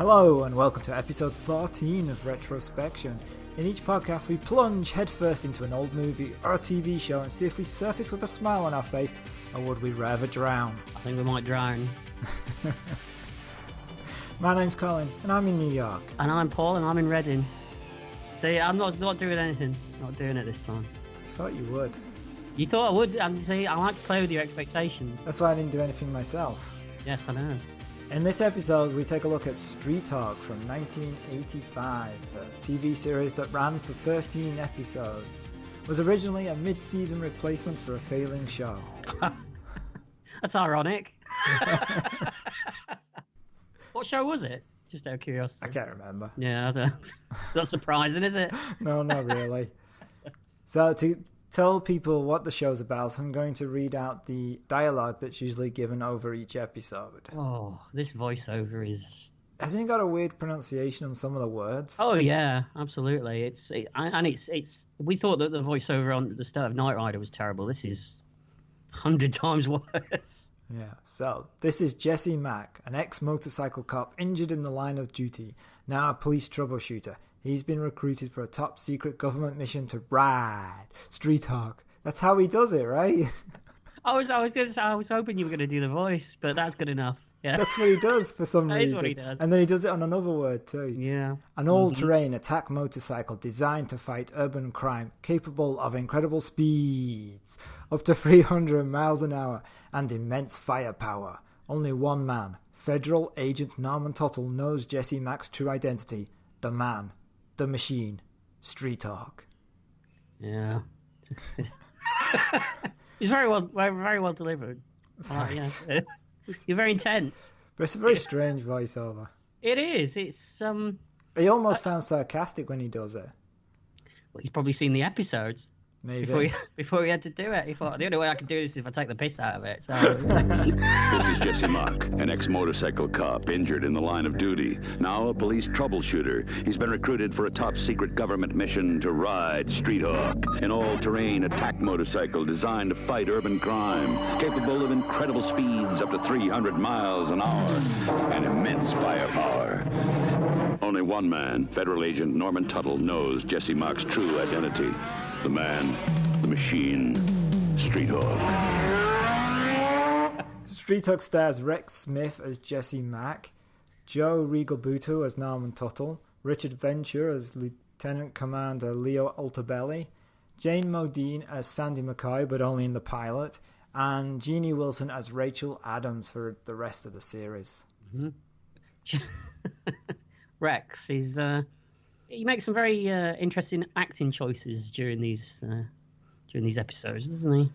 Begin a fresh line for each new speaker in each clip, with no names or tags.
Hello and welcome to episode 14 of Retrospection. In each podcast we plunge headfirst into an old movie or a TV show and see if we surface with a smile on our face, or would we rather drown?
I think we might drown.
My name's Colin and I'm in New York.
And I'm Paul and I'm in Reading. See, I'm not doing anything. Not doing it this time.
I thought you would.
You thought I would, and see, I like to play with your expectations.
That's why I didn't do anything myself.
Yes, I know.
In this episode, we take a look at Street Talk from 1985, a TV series that ran for 13 episodes. It was originally a mid-season replacement for a failing show.
That's ironic. What show was it? Just out of curiosity.
I can't remember.
Yeah, I don't. It's not surprising, is it?
No, not really. So to tell people what the show's about, I'm going to read out the dialogue that's usually given over each episode.
Oh, this voiceover is...
Hasn't it got a weird pronunciation on some of the words?
Oh yeah, absolutely. It's we thought that the voiceover on the start of Knight Rider was terrible. This is 100 times worse.
Yeah, so this is Jesse Mack, an ex-motorcycle cop injured in the line of duty, now a police troubleshooter. He's been recruited for a top-secret government mission to ride Street Talk. That's how he does it, right?
I was hoping you were going to do the voice, but that's good enough. Yeah,
that's what he does for some reason.
That is what he does.
And then he does it on another word too.
Yeah.
An all-terrain attack motorcycle designed to fight urban crime, capable of incredible speeds, up to 300 miles an hour, and immense firepower. Only one man, Federal Agent Norman Tuttle, knows Jesse Mack's true identity. The man. The machine. Street Talk.
Yeah. It's very well delivered.
Thanks.
Yeah. You're very intense.
But it's a very strange voiceover.
It is. It's
He almost sounds sarcastic when he does it.
Well, he's probably seen the episodes.
Maybe.
Before he had to do it, he thought the only way I can do this is if I take the piss out of it. So.
This is Jesse Mack, an ex-motorcycle cop injured in the line of duty, now a police troubleshooter. He's been recruited for a top-secret government mission to ride Street Hawk, an all-terrain attack motorcycle designed to fight urban crime, capable of incredible speeds up to 300 miles an hour, and immense firepower. Only one man, Federal Agent Norman Tuttle, knows Jesse Mack's true identity. The man, the machine, Street Hawk.
Street Talk stars Rex Smith as Jesse Mack, Joe Regalbuto as Norman Tuttle, Richard Venture as Lieutenant Commander Leo Altabelli, Jane Modine as Sandy McCoy, but only in the pilot, and Jeannie Wilson as Rachel Adams for the rest of the series.
Mm-hmm. Rex is... He makes some very interesting acting choices during these episodes, doesn't he?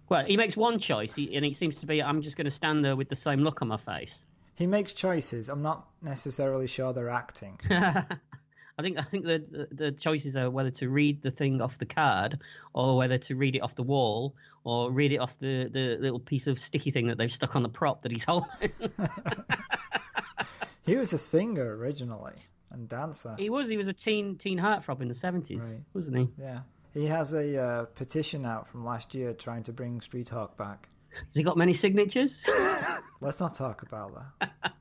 Well, he makes one choice, and it seems to be, I'm just going to stand there with the same look on my face.
He makes choices. I'm not necessarily sure they're acting.
I think the choices are whether to read the thing off the card, or whether to read it off the wall, or read it off the little piece of sticky thing that they've stuck on the prop that he's holding.
He was a singer originally. And dancer.
He was a teen heartthrob in the 70s, right. Wasn't he?
Yeah. He has a petition out from last year trying to bring Street Hawk back.
Has he got many signatures?
Let's not talk about that.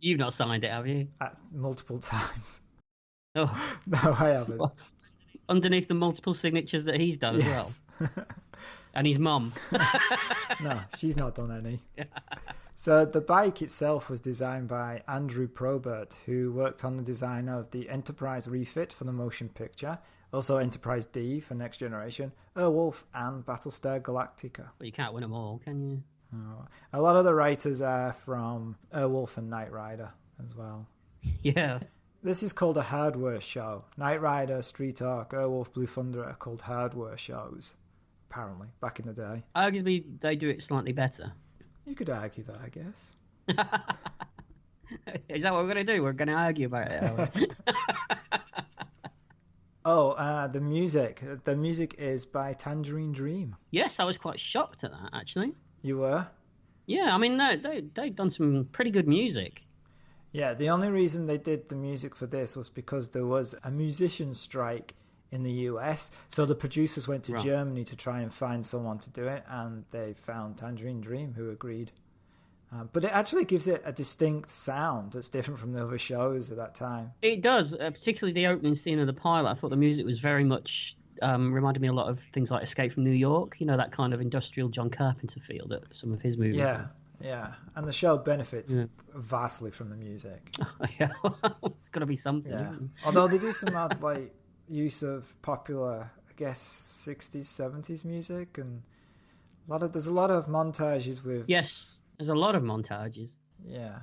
You've not signed it, have you?
Multiple times.
Oh.
No, I haven't.
Well, underneath the multiple signatures that he's done as well. And his mum.
No, she's not done any. So the bike itself was designed by Andrew Probert, who worked on the design of the Enterprise refit for the motion picture, also Enterprise D for Next Generation, Airwolf, and Battlestar Galactica.
Well, you can't win them all, can you?
Oh. A lot of the writers are from Airwolf and Knight Rider as well.
Yeah.
This is called a hardware show. Knight Rider, Street Talk, Airwolf, Blue Thunder are called hardware shows, apparently, back in the day.
Arguably, they do it slightly better.
You could argue that, I guess.
Is that what we're going to do? We're going to argue about it.
The music. The music is by Tangerine Dream.
Yes, I was quite shocked at that, actually.
You were?
Yeah, I mean, they've done some pretty good music.
Yeah, the only reason they did the music for this was because there was a musician strike in the US, so the producers went to Germany to try and find someone to do it, and they found Tangerine Dream, who agreed. But it actually gives it a distinct sound that's different from the other shows at that time.
It does, particularly the opening scene of the pilot. I thought the music was very much reminded me a lot of things like Escape from New York. You know, that kind of industrial John Carpenter feel that some of his movies.
Yeah. And the show benefits vastly from the music.
Yeah, it's got to be something.
Yeah.
Isn't it?
Although they do some odd use of popular, I guess, 60s, 70s music, and there's a lot of montages with.
Yes, there's a lot of montages.
Yeah.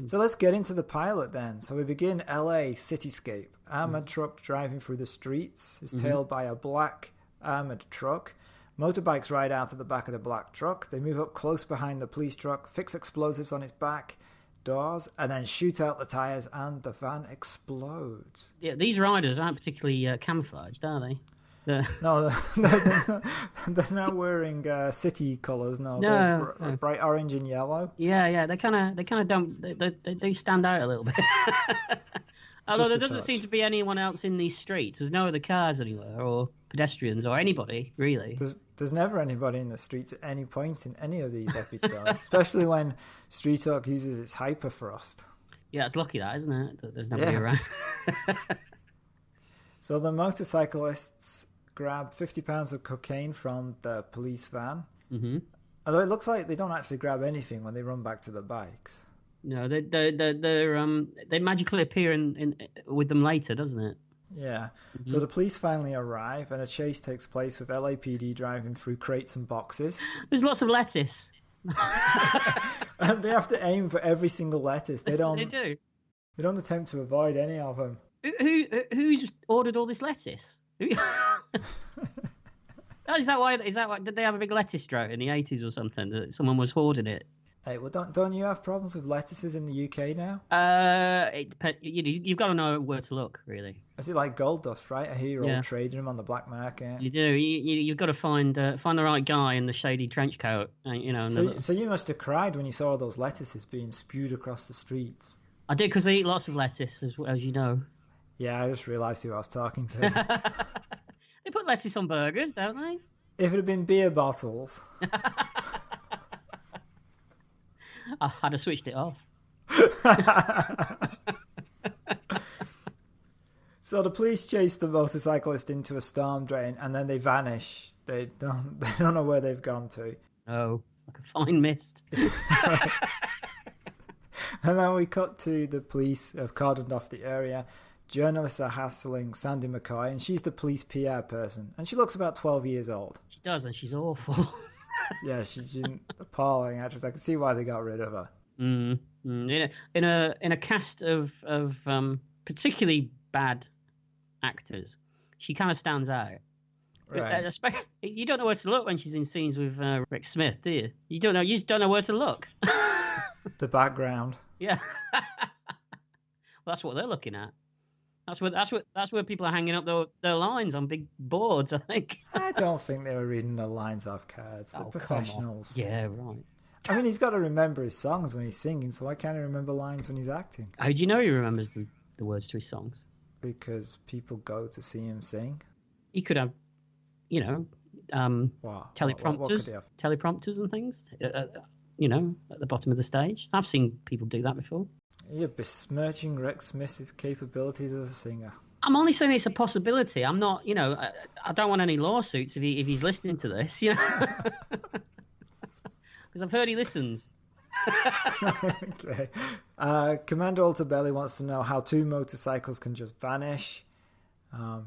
So let's get into the pilot then. So we begin LA cityscape. Armored truck driving through the streets is tailed by a black armored truck. Motorbikes ride out of the back of the black truck. They move up close behind the police truck, fix explosives on its back doors, and then shoot out the tires, and the van explodes.
Yeah, these riders aren't particularly camouflaged, are they?
No, they're not wearing city colours. No, they're bright orange and yellow.
Yeah, they kind of don't. They do stand out a little bit. Although there doesn't seem to be anyone else in these streets. There's no other cars anywhere, or pedestrians, or anybody really.
There's never anybody in the streets at any point in any of these episodes, especially when Street Talk uses its hyperthrust.
Yeah, it's lucky that, isn't it? That there's nobody around.
So the motorcyclists grab 50 pounds of cocaine from the police van. Mm-hmm. Although it looks like they don't actually grab anything when they run back to the bikes.
No, they magically appear in with them later, doesn't it?
Yeah. Mm-hmm. So the police finally arrive, and a chase takes place with LAPD driving through crates and boxes.
There's lots of lettuce.
And they have to aim for every single lettuce. They don't.
They do.
They don't attempt to avoid any of them.
Who's ordered all this lettuce? Is that why? Did they have a big lettuce drought in the 80s or something? That someone was hoarding it.
Hey, well, don't you have problems with lettuces in the UK now?
It depends. You've got to know where to look, really.
Is it like gold dust, right? I hear you're all trading them on the black market.
You do. You've got to find the right guy in the shady trench coat.
So you must have cried when you saw all those lettuces being spewed across the streets.
I did, because I eat lots of lettuce, as you know.
Yeah, I just realised who I was talking to.
They put lettuce on burgers, don't they?
If it had been beer bottles.
I'd have switched it off.
So the police chase the motorcyclist into a storm drain, and then they vanish. They don't know where they've gone to.
Oh, like a fine mist.
And then we cut to the police have cordoned off the area. Journalists are hassling Sandy McCoy, and she's the police PR person, and she looks about 12 years old. She
does, and she's awful.
Yeah, she's an appalling actress. I can see why they got rid of her.
In a cast of particularly bad actors, she kind of stands out.
Right.
You don't know where to look when she's in scenes with Rick Smith, do you? You just don't know where to look.
The background.
Yeah. Well, that's what they're looking at. That's where people are hanging up their lines on big boards, I think.
I don't think they were reading the lines off cards. They're professionals.
Yeah, right.
I mean, he's got to remember his songs when he's singing, so why can't he remember lines when he's acting?
How do you know he remembers the words to his songs?
Because people go to see him sing.
He could have, teleprompters,
what could he have?
teleprompters and things, at the bottom of the stage. I've seen people do that before.
You're besmirching Rick Smith's capabilities as a singer.
I'm only saying it's a possibility. I'm not, I don't want any lawsuits if he's listening to this, because I've heard he listens.
Okay. Commander Altabelli wants to know how two motorcycles can just vanish.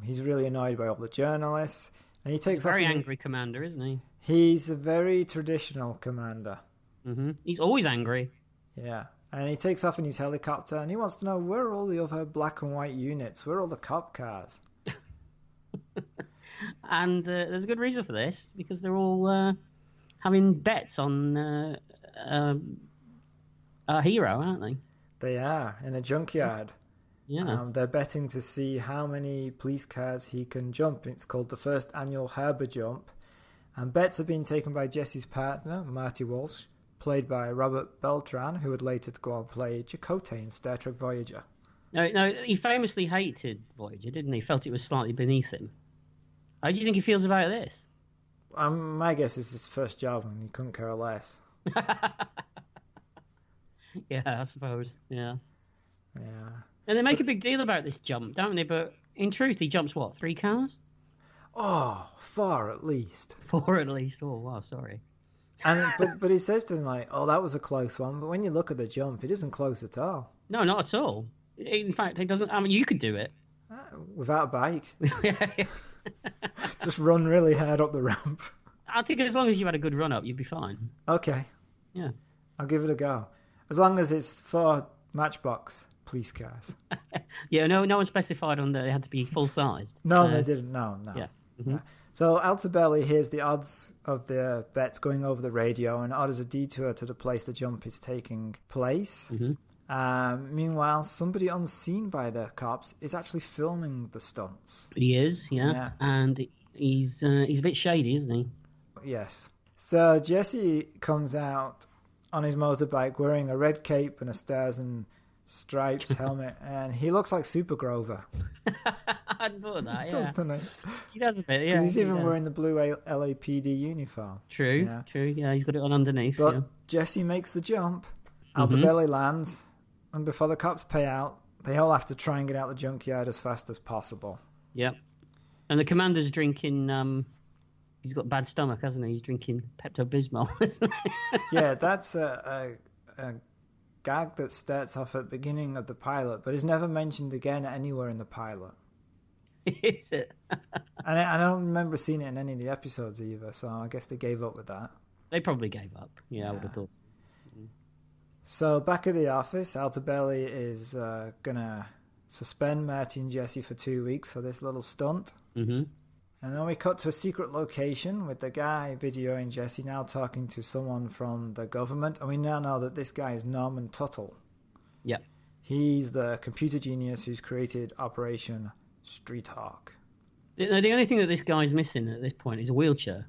He's really annoyed by all the journalists, and he takes off.
He's a very angry commander, isn't he?
He's a very traditional commander.
Mm-hmm. He's always angry.
Yeah. And he takes off in his helicopter, and he wants to know where are all the other black and white units? Where are all the cop cars?
And there's a good reason for this, because they're all having bets on our hero, aren't they?
They are, in a junkyard.
Yeah.
They're betting to see how many police cars he can jump. It's called the first annual Harbour Jump. And bets are being taken by Jesse's partner, Marty Walsh, played by Robert Beltran, who would later go on to play Chakotay in Star Trek Voyager.
No, he famously hated Voyager, didn't he? Felt it was slightly beneath him. How do you think he feels about this?
My guess is his first job, and he couldn't care less.
Yeah, I suppose. Yeah.
Yeah.
And they make a big deal about this jump, don't they? But in truth, he jumps what, 3 cars?
Oh, 4 at least.
4 at least. Oh, wow, sorry.
And but he says to him like, "Oh, that was a close one." But when you look at the jump, it isn't close at all.
No, not at all. In fact, it doesn't. I mean, you could do it.
Without a bike,
Yes.
just run really hard up the ramp.
I think as long as you had a good run up, you'd be fine.
Okay,
Yeah.
I'll give it a go. As long as it's 4 Matchbox police cars.
Yeah. No one specified on that it had to be full sized.
No, they didn't. No.
Yeah.
Yeah. So Altobelli hears the odds of the bets going over the radio and orders a detour to the place the jump is taking place. Meanwhile, somebody unseen by the cops is actually filming the stunts.
He is. Yeah.
Yeah.
And he's a bit shady, isn't he?
Yes. So Jesse comes out on his motorbike wearing a red cape and a stars and stripes helmet, and he looks like Super Grover.
I thought that.
He
Yeah.
does, doesn't he?
He does a bit. Yeah.
Because he's
he
even
does.
wearing the blue LAPD uniform.
True.
Yeah.
True. Yeah. He's got it on underneath.
But
Yeah.
Jesse makes the jump. Altobelli lands, and before the cops pay out, they all have to try and get out the junkyard as fast as possible.
Yep. And the commander's drinking. He's got bad stomach, hasn't he? He's drinking Pepto-Bismol, isn't he?
Yeah, that's a gag that starts off at the beginning of the pilot, but is never mentioned again anywhere in the pilot.
Is it?
And I don't remember seeing it in any of the episodes either, so I guess they gave up with that.
They probably gave up. Yeah, I would have thought.
So back at the office, Altobelli is going to suspend Marty and Jesse for 2 weeks for this little stunt.
Mm-hmm.
And then we cut to a secret location with the guy videoing Jesse now talking to someone from the government. And we now know that this guy is Norman Tuttle.
Yep.
He's the computer genius who's created Operation Street Hawk.
The only thing that this guy's missing at this point is a wheelchair.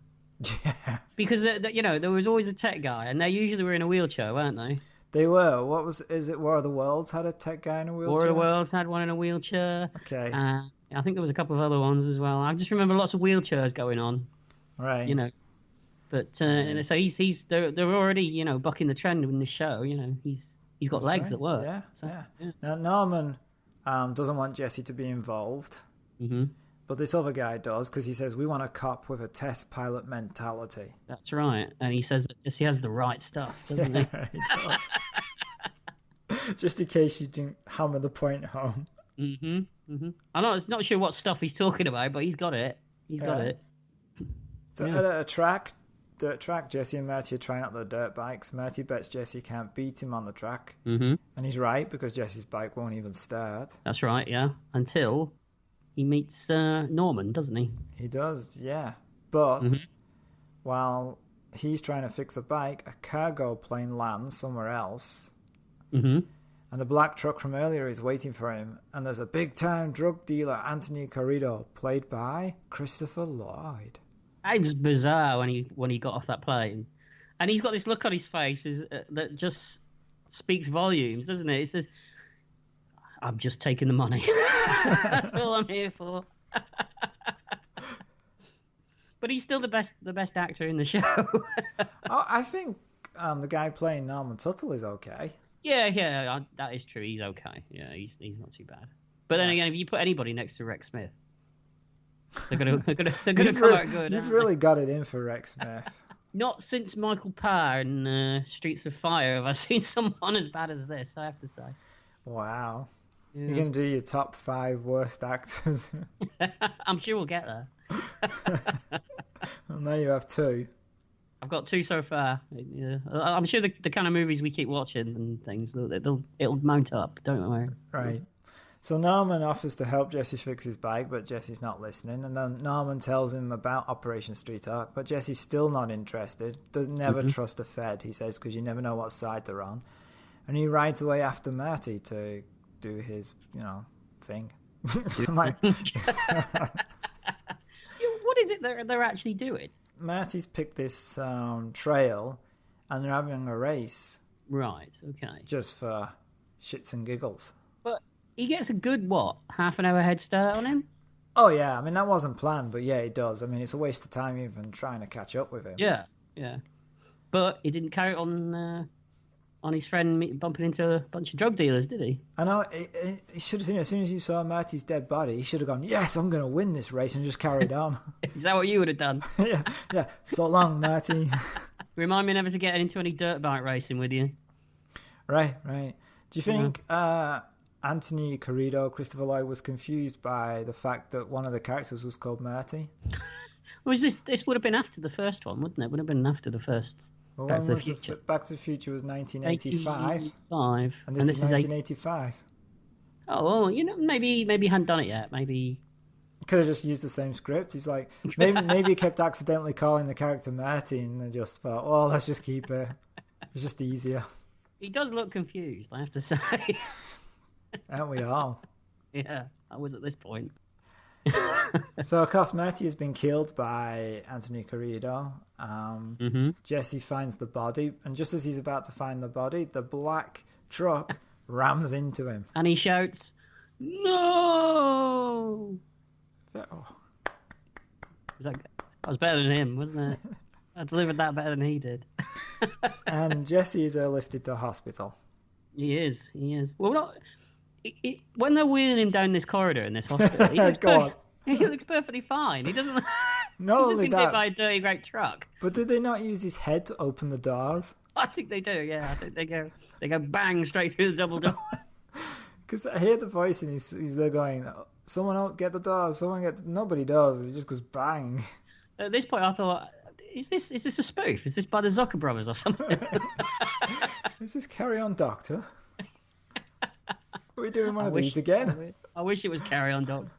Yeah.
Because, there was always a tech guy, and they usually were in a wheelchair, weren't they?
They were. Is it War of the Worlds had a tech guy in a wheelchair?
War of the Worlds had one in a wheelchair.
Okay.
I think there was a couple of other ones as well. I just remember lots of wheelchairs going on.
Right.
But and so they're already bucking the trend in this show. He's got
That's
legs
right.
that work.
Yeah,
So,
yeah. Now Norman doesn't want Jesse to be involved, but this other guy does because he says we want a cop with a test pilot mentality.
That's right, and he says that he has the right stuff, doesn't he?
He does. Just in case you didn't hammer the point home.
I'm not sure what stuff he's talking about, but he's got it. He's got it.
So at a dirt track, Jesse and Marty are trying out their dirt bikes. Marty bets Jesse can't beat him on the track. And he's right, because Jesse's bike won't even start.
That's right, yeah. Until he meets Norman, doesn't he?
He does, yeah. But while he's trying to fix the bike, a cargo plane lands somewhere else. And the black truck from earlier is waiting for him. And there's a big-time drug dealer, Anthony Corrido, played by Christopher Lloyd.
It was bizarre when he got off that plane. And he's got this look on his face that just speaks volumes, doesn't it? It says, I'm just taking the money. That's all I'm here for. But he's still the best actor in the show.
I think the guy playing Norman Tuttle is okay.
Yeah, that is true. He's okay. Yeah, he's not too bad. But then again, if you put anybody next to Rex Smith, they're gonna come out good.
You've really got it in for Rex Smith.
Not since Michael Parr in Streets of Fire have I seen someone as bad as this, I have to say.
Wow.
Yeah.
You're going to do your top 5 worst actors.
I'm sure we'll get there.
Well, now you have 2.
I've got 2 so far. Yeah. I'm sure the kind of movies we keep watching and things, it'll mount up, don't worry.
Right. So Norman offers to help Jesse fix his bike, but Jesse's not listening. And then Norman tells him about Operation Street Hawk, but Jesse's still not interested. Does never trust a Fed, he says, because you never know what side they're on. And he rides away after Marty to do his, thing. Like,
What is it they're actually doing?
Marty's picked this trail, and they're having a race.
Right, okay.
Just for shits and giggles.
But he gets a good, half an hour head start on him?
Oh, yeah. I mean, that wasn't planned, but yeah, it does. I mean, it's a waste of time even trying to catch up with him.
Yeah. But he didn't carry on on his friend bumping into a bunch of drug dealers, did he?
I know, he should have seen it. As soon as he saw Marty's dead body, he should have gone, yes, I'm going to win this race, and just carried on.
Is that what you would have done?
yeah. So long, Marty.
Remind me never to get into any dirt bike racing with you.
Right. Do you think Anthony Carrido, Christopher Lloyd, was confused by the fact that one of the characters was called Marty?
Was this would have been after the first one, wouldn't it? Would have been after the first Back to the Future.
Back to the Future was 1985.
85.
And this is 1985.
Oh, well, maybe he hadn't done it yet. Maybe
he could have just used the same script. He's like, maybe he kept accidentally calling the character Marty and then just thought, well, let's just keep it. It's just easier.
He does look confused, I have to say.
Aren't we all?
Yeah, I was at this point.
So, of course, Marty has been killed by Anthony Carrido. Jesse finds the body, and just as he's about to find the body, the black truck rams into him.
And he shouts, "No!"
Oh.
That was better than him, wasn't it? I delivered that better than he did.
And Jesse is lifted to hospital.
He is. Well, when they're wheeling him down this corridor in this hospital, he looks perfectly fine. He doesn't.
Not
he's
only
just been hit
that,
by a dirty great truck.
but did they not use his head to open the doors?
I think they do. Yeah, I think they go bang straight through the double doors.
Because I hear the voice and he's there going, "Someone else get the doors. Nobody does. It just goes bang."
At this point, I thought, is this a spoof? Is this by the Zucker brothers or something?
Is this Carry On Doctor? Are we doing one of these again?
I wish it was Carry On Doctor.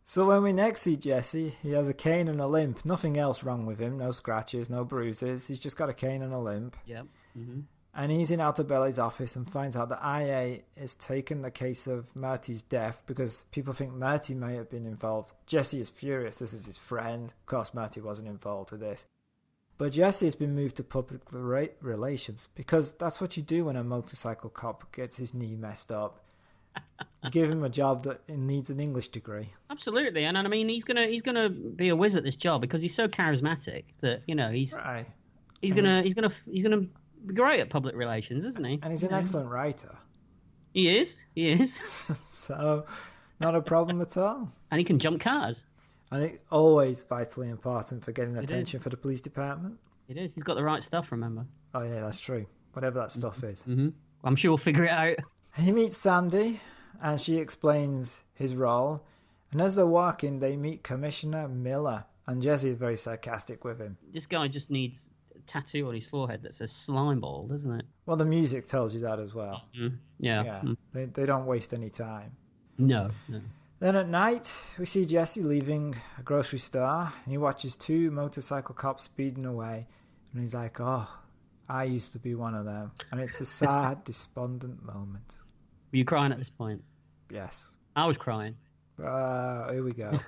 So when we next see Jesse, he has a cane and a limp. Nothing else wrong with him. No scratches, no bruises. He's just got a cane and a limp.
Yep. Mm-hmm.
And he's in Altobelli's office and finds out that IA has taken the case of Marty's death because people think Marty may have been involved. Jesse is furious. This is his friend. Of course, Marty wasn't involved with this. But Jesse has been moved to public relations because that's what you do when a motorcycle cop gets his knee messed up. You give him a job that needs an English degree.
Absolutely, and I mean he's gonna be a whiz at this job because he's so charismatic that he's gonna be great at public relations, isn't he?
And he's an excellent writer.
He is.
So, not a problem at all.
And he can jump cars.
I think always vitally important for getting attention for the police department.
It is. He's got the right stuff, remember?
Oh yeah, that's true. Whatever that stuff is.
Mm-hmm. I'm sure we'll figure it out.
He meets Sandy, and she explains his role. And as they're walking, they meet Commissioner Miller, and Jesse is very sarcastic with him.
This guy just needs a tattoo on his forehead that says slime ball, doesn't it?
Well, the music tells you that as well.
Mm-hmm. Yeah.
Mm. They don't waste any time.
No.
Then at night, we see Jesse leaving a grocery store, and he watches two motorcycle cops speeding away, and he's like, oh, I used to be one of them. And it's a sad, despondent moment.
Were you crying at this point?
Yes.
I was crying.
Here we go.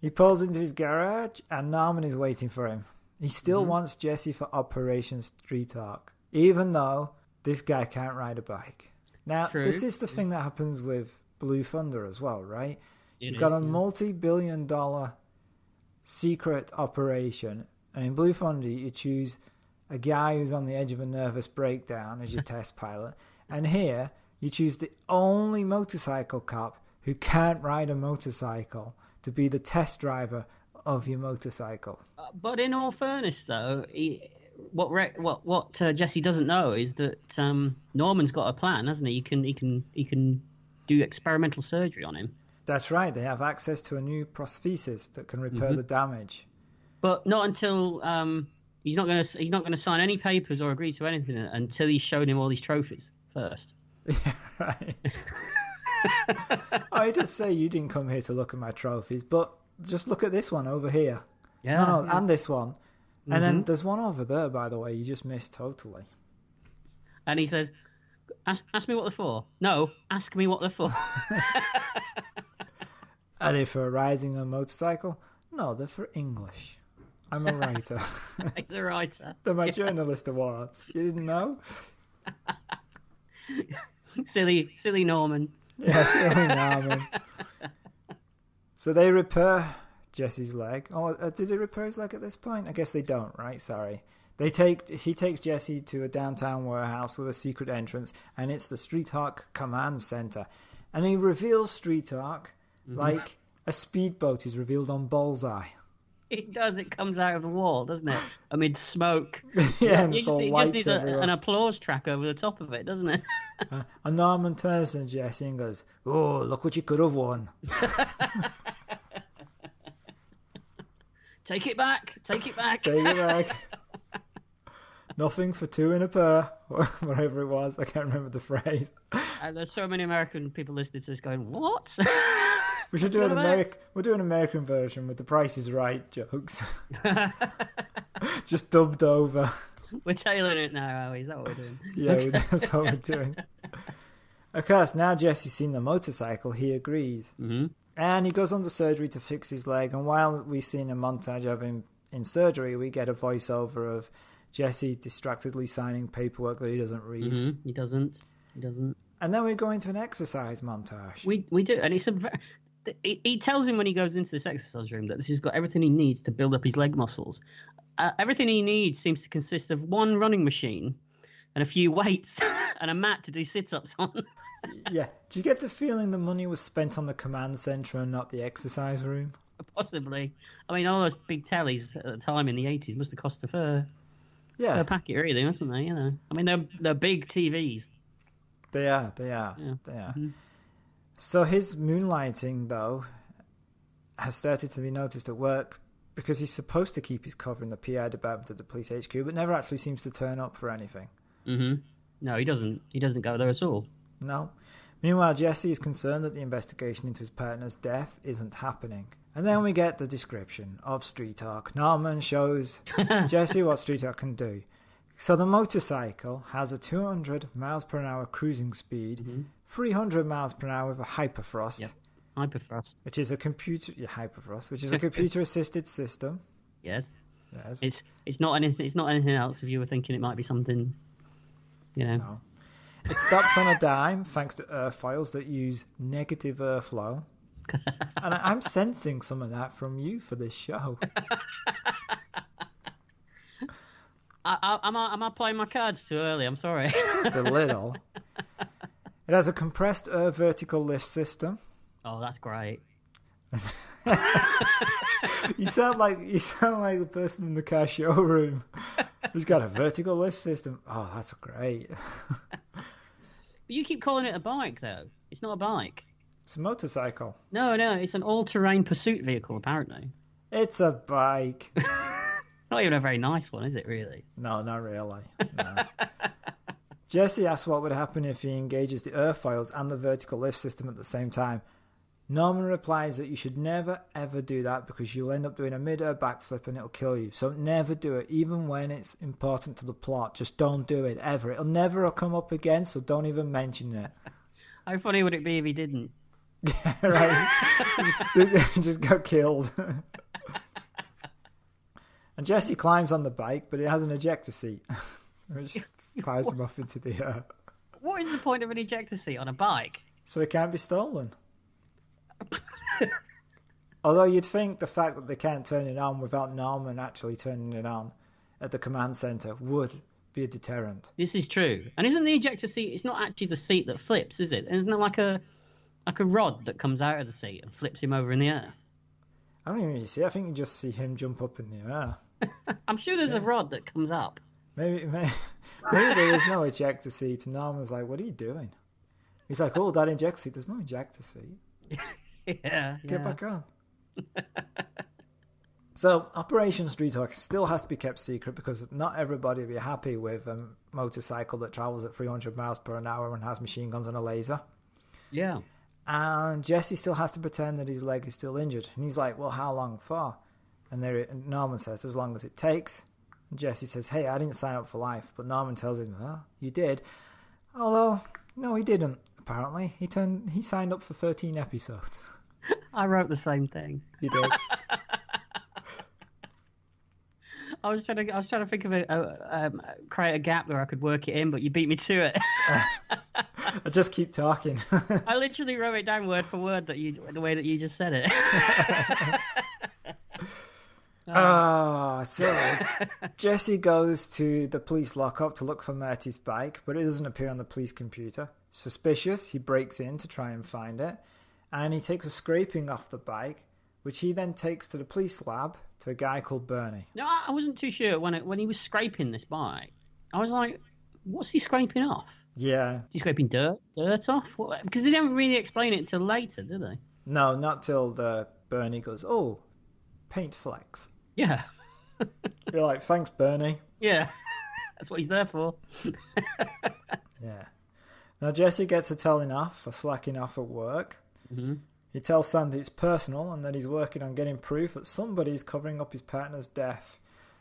He pulls into his garage, and Norman is waiting for him. He still wants Jesse for Operation Street Talk, even though this guy can't ride a bike. Now, This is the thing that happens with Blue Thunder as well, right? You've got a multi-billion-dollar secret operation, and in Blue Thunder, you choose a guy who's on the edge of a nervous breakdown as your test pilot, and here, you choose the only motorcycle cop who can't ride a motorcycle to be the test driver of your motorcycle.
But in all fairness, though, what Jesse doesn't know is that Norman's got a plan, hasn't he? He can do experimental surgery on him.
That's right. They have access to a new prosthesis that can repair the damage. But
not until he's not going to sign any papers or agree to anything until he's shown him all these trophies first.
Yeah, right. I just say you didn't come here to look at my trophies, but just look at this one over here.
Yeah.
No, and this one. And then there's one over there, by the way, you just missed totally.
And he says, ask me what they're for. No, ask me what they're for.
Are they for riding a motorcycle? No, they're for English. I'm a writer.
He's a writer.
They're my journalist awards. You didn't know?
Silly Norman.
Yeah, silly Norman. So they repair Jesse's leg. Oh, did they repair his leg at this point? I guess they don't, right? Sorry. He takes Jesse to a downtown warehouse with a secret entrance, and it's the Street Hawk Command Center. And he reveals Street Hawk like a speedboat is revealed on Bullseye.
It does. It comes out of the wall, doesn't it? Amid smoke.
Yeah, and
it just needs an applause track over the top of it, doesn't it?
And Norman turns to Jesse and goes, "Oh, look what you could have won."
Take it back. Take it back.
Take it back. Nothing for two in a pair, whatever it was. I can't remember the phrase.
There's so many American people listening to this going, what?
We should do we'll do an American version with the Price is Right jokes. Just dubbed over.
We're tailoring it now, are we? Is that what we're doing?
Yeah, that's what we're doing. Of course, now Jesse's seen the motorcycle, he agrees.
Mm-hmm.
And he goes under surgery to fix his leg. And while we've seen a montage of him in surgery, we get a voiceover of Jesse distractedly signing paperwork that he doesn't read.
Mm-hmm. He doesn't.
And then we go into an exercise montage.
We do, and it's he tells him when he goes into this exercise room that this has got everything he needs to build up his leg muscles. Everything he needs seems to consist of one running machine and a few weights and a mat to do sit-ups on.
Yeah. Do you get the feeling the money was spent on the command center and not the exercise room?
Possibly. I mean, all those big tellies at the time in the 80s must have cost a fair packet or anything, mustn't they? You know, I mean, they're big TVs.
They are.
Yeah.
Mm-hmm. So his moonlighting, though, has started to be noticed at work because he's supposed to keep his cover in the PI department at the police HQ, but never actually seems to turn up for anything.
Mm-hmm. No, he doesn't. He doesn't go there at all.
No. Meanwhile, Jesse is concerned that the investigation into his partner's death isn't happening. And then we get the description of Street Hawk. Norman shows Jesse what Street Hawk can do. So the motorcycle has a 200 miles per hour cruising speed, 300 miles per hour with a hyperfrost.
Yep. Hyperfrost.
Which is a computer-assisted system.
Yes.
Yes.
It's not anything. It's not anything else. If you were thinking it might be something, you know.
No. It stops on a dime thanks to airfoils that use negative airflow. And I'm sensing some of that from you for this show.
Am I playing my cards too early? I'm sorry.
Just a little. It has a compressed air vertical lift system.
Oh, that's great.
You sound like the person in the car showroom who's got a vertical lift system. Oh, that's great.
But you keep calling it a bike, though. It's not a bike.
It's a motorcycle.
No, it's an all-terrain pursuit vehicle, apparently.
It's a bike.
Not even a very nice one, is it, really?
No, not really. No. Jesse asks what would happen if he engages the airfoils and the vertical lift system at the same time. Norman replies that you should never, ever do that because you'll end up doing a mid-air backflip and it'll kill you. So never do it, even when it's important to the plot. Just don't do it, ever. It'll never come up again, so don't even mention it.
How funny would it be if he didn't?
Yeah, right. He just got killed. And Jesse climbs on the bike, but it has an ejector seat, which fires him off into the air.
What is the point of an ejector seat on a bike?
So it can't be stolen. Although you'd think the fact that they can't turn it on without Norman actually turning it on at the command center would be a deterrent.
This is true. And isn't the ejector seat, it's not actually the seat that flips, is it? Isn't it like a rod that comes out of the seat and flips him over in the air?
I don't even see. I think you just see him jump up in the air.
I'm sure there's a rod that comes up.
Maybe there is no ejector seat. And Norman's like, "What are you doing?" He's like, "Oh, that ejector seat. There's no ejector seat. Get back on." So Operation Street Hawk still has to be kept secret because not everybody will be happy with a motorcycle that travels at 300 miles per hour and has machine guns and a laser.
Yeah.
And Jesse still has to pretend that his leg is still injured. And he's like, "Well, how long for?" And Norman says, "As long as it takes." And Jesse says, "Hey, I didn't sign up for life." But Norman tells him, "Oh, you did." Although, no, he didn't, apparently. He signed up for 13 episodes.
I wrote the same thing.
You did.
I was trying to think of create a gap where I could work it in, but you beat me to it.
I just keep talking.
I literally wrote it down word for word the way that you just said it.
So Jesse goes to the police lockup to look for Murty's bike, but it doesn't appear on the police computer. Suspicious, he breaks in to try and find it, and he takes a scraping off the bike, which he then takes to the police lab to a guy called Bernie.
No, I wasn't too sure when he was scraping this bike. I was like, what's he scraping off?
Yeah.
Is he scraping dirt off? Because they didn't really explain it until later, did they?
No, not till the Bernie goes, oh, paint flecks.
Yeah.
You're like, thanks, Bernie.
Yeah. That's what he's there for.
Yeah. Now, Jesse gets a telling off for slacking off at work.
Mm-hmm.
He tells Sandy it's personal and that he's working on getting proof that somebody's covering up his partner's death.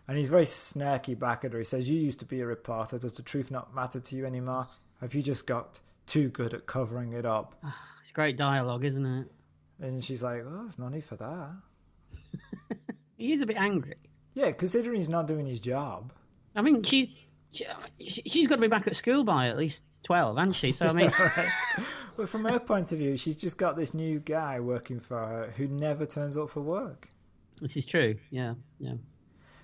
And he's very snarky back at her. He says, you used to be a reporter. Does the truth not matter to you anymore? Have you just got too good at covering it up?
It's great dialogue, isn't it?
And she's like, oh, there's no need for that.
He is a bit angry.
Yeah, considering he's not doing his job.
I mean, she's got to be back at school by at least 12, hasn't she? So, I mean...
Right. But from her point of view, she's just got this new guy working for her who never turns up for work.
This is true, yeah.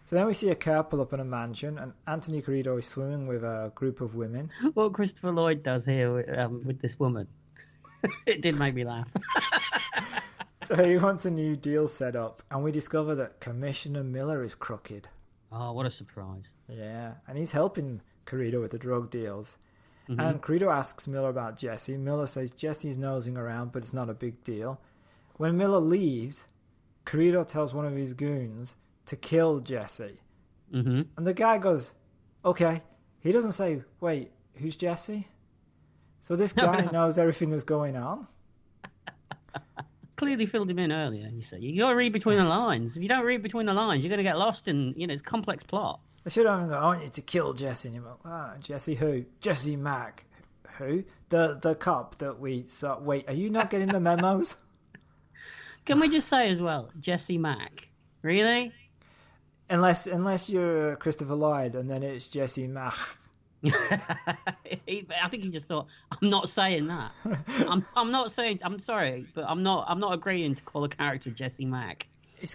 So then we see a car pull up in a mansion, and Anthony Corrido is swimming with a group of women.
What Christopher Lloyd does here with this woman, it did make me laugh.
So he wants a new deal set up, and we discover that Commissioner Miller is crooked.
Oh, what a surprise.
Yeah, and he's helping Corrido with the drug deals.
Mm-hmm.
And Corrido asks Miller about Jesse. Miller says Jesse's nosing around, but it's not a big deal. When Miller leaves, Corrido tells one of his goons to kill Jesse.
Mm-hmm.
And the guy goes, okay. He doesn't say, wait, who's Jesse? So this guy knows everything that's going on?
Clearly filled him in earlier, you see. You got to read between the lines. If you don't read between the lines, you're going to get lost in, it's a complex plot.
I should have gone, I want you to kill Jesse. And you're like, Jesse who? Jesse Mack. Who? The cop that we saw. Wait, are you not getting the memos?
Can we just say as well, Jesse Mack? Really?
Unless you're Christopher Lloyd and then it's Jesse Mack.
I think he just thought, I'm not saying that. I'm not saying. I'm sorry, but I'm not agreeing to call a character Jesse Mack,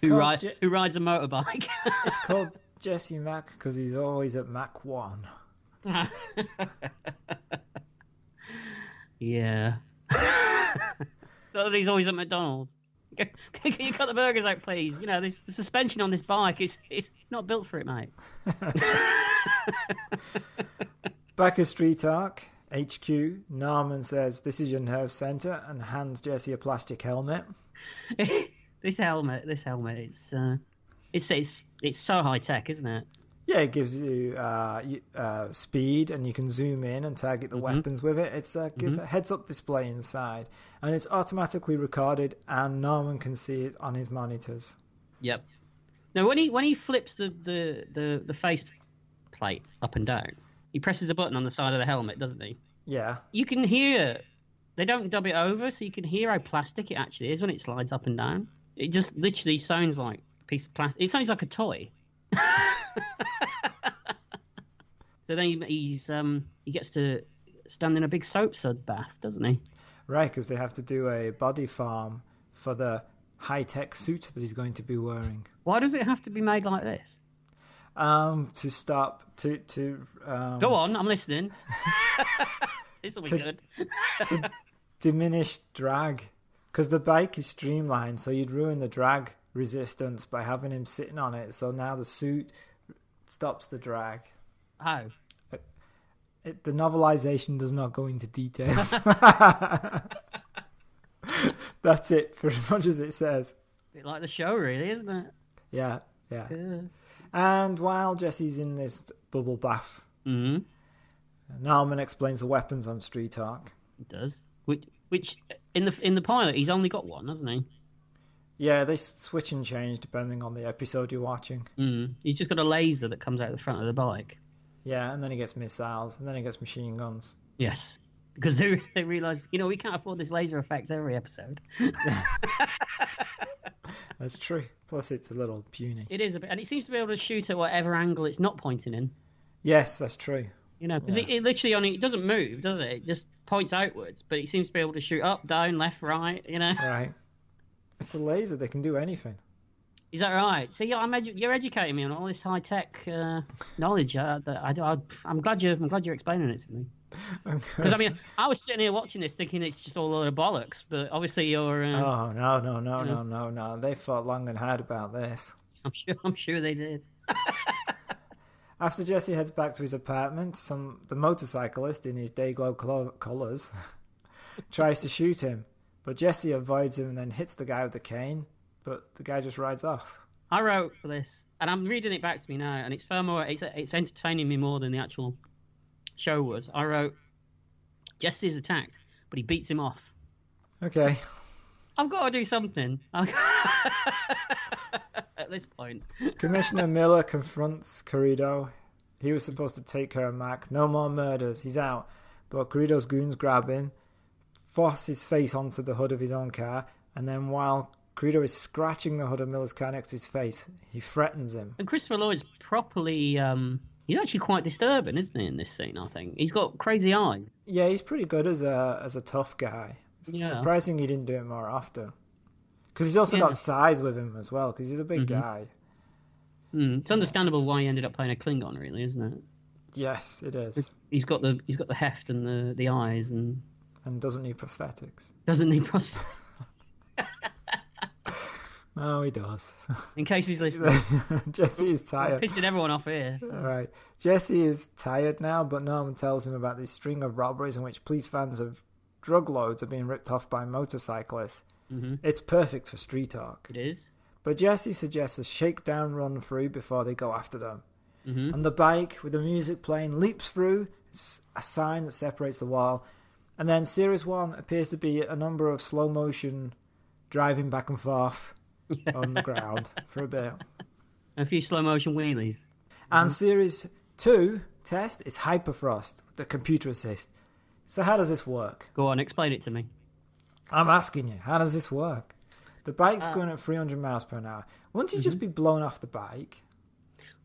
who rides a motorbike.
It's called Jesse Mack because he's always at Mach 1.
Yeah. So he's always at McDonald's. Can you cut the burgers out, please? The suspension on this bike is not built for it, mate.
Back at Street Arc, HQ, Norman says, this is your nerve center, and hands Jesse a plastic helmet.
This helmet, it's so high tech, isn't it?
Yeah, it gives you speed, and you can zoom in and target the weapons with it. It gives a heads-up display inside, and it's automatically recorded, and Norman can see it on his monitors.
Yep. Now, when he flips the face plate up and down, he presses a button on the side of the helmet, doesn't he?
Yeah.
You can hear. They don't dub it over, so you can hear how plastic it actually is when it slides up and down. It just literally sounds like a piece of plastic. It sounds like a toy. So then he gets to stand in a big soap sud bath, doesn't he?
Right, because they have to do a body farm for the high-tech suit that he's going to be wearing.
Why does it have to be made like this?
To
go on, I'm listening. This will be good.
To diminish drag, because the bike is streamlined, so you'd ruin the drag resistance by having him sitting on it. So now the suit stops the drag.
How?
The novelization does not go into details. That's it for as much as it says.
A bit like the show, really, isn't it?
Yeah. And while Jesse's in this bubble bath, Norman explains the weapons on Street Arc.
He does. Which in the pilot, he's only got one, hasn't he?
Yeah, they switch and change depending on the episode you're watching.
He's just got a laser that comes out the front of the bike.
Yeah, and then he gets missiles, and then he gets machine guns.
Yes, because they realise, we can't afford this laser effect every episode.
That's true. Plus, it's a little puny.
It is a bit, and it seems to be able to shoot at whatever angle it's not pointing in.
Yes, that's true.
Because it literally it doesn't move, does it? It just points outwards, but it seems to be able to shoot up, down, left, right.
Right. It's a laser. They can do anything.
Is that right? See, you're educating me on all this high tech knowledge. I'm glad you're explaining it to me. Because I mean, I was sitting here watching this thinking it's just all a load of bollocks, but obviously you're.
Oh no! They thought long and hard about this.
I'm sure they did.
After Jesse heads back to his apartment, the motorcyclist in his Dayglow colours tries to shoot him, but Jesse avoids him and then hits the guy with the cane. But the guy just rides off.
I wrote for this, and I'm reading it back to me now, and it's far more. It's entertaining me more than the actual show was. I wrote, Jesse is attacked, but he beats him off.
Okay.
I've got to do something at this point.
Commissioner Miller confronts Corrido. He was supposed to take care of Mac. No more murders. He's out. But Corrido's goons grab him, force his face onto the hood of his own car, and then while Corrido is scratching the hood of Miller's car next to his face, he threatens him.
And Christopher Lloyd's properly... he's actually quite disturbing, isn't he, in this scene, I think? He's got crazy eyes.
Yeah, he's pretty good as a tough guy. It's surprising he didn't do it more often. Because he's also got size with him as well, because he's a big guy.
It's understandable why he ended up playing a Klingon, really, isn't it?
Yes, it is.
He's got the heft and the eyes and
doesn't need prosthetics.
Doesn't need prosthetics.
Oh, he does.
In case he's listening.
Jesse is tired.
I'm pissing everyone off here. So.
All right. Jesse is tired now, but Norman tells him about this string of robberies in which police vans of drug loads are being ripped off by motorcyclists. It's perfect for street talk.
It is.
But Jesse suggests a shakedown run through before they go after them. And the bike, with the music playing, leaps through. It's a sign that separates the wall. And then Series 1 appears to be a number of slow motion driving back and forth on the ground for a bit.
A few slow motion wheelies.
And Series 2 test is Hyperfrost, the computer assist. So how does this work?
Go on, explain it to me.
I'm asking you, how does this work? The bike's going at 300 miles per hour. Wouldn't he just be blown off the bike?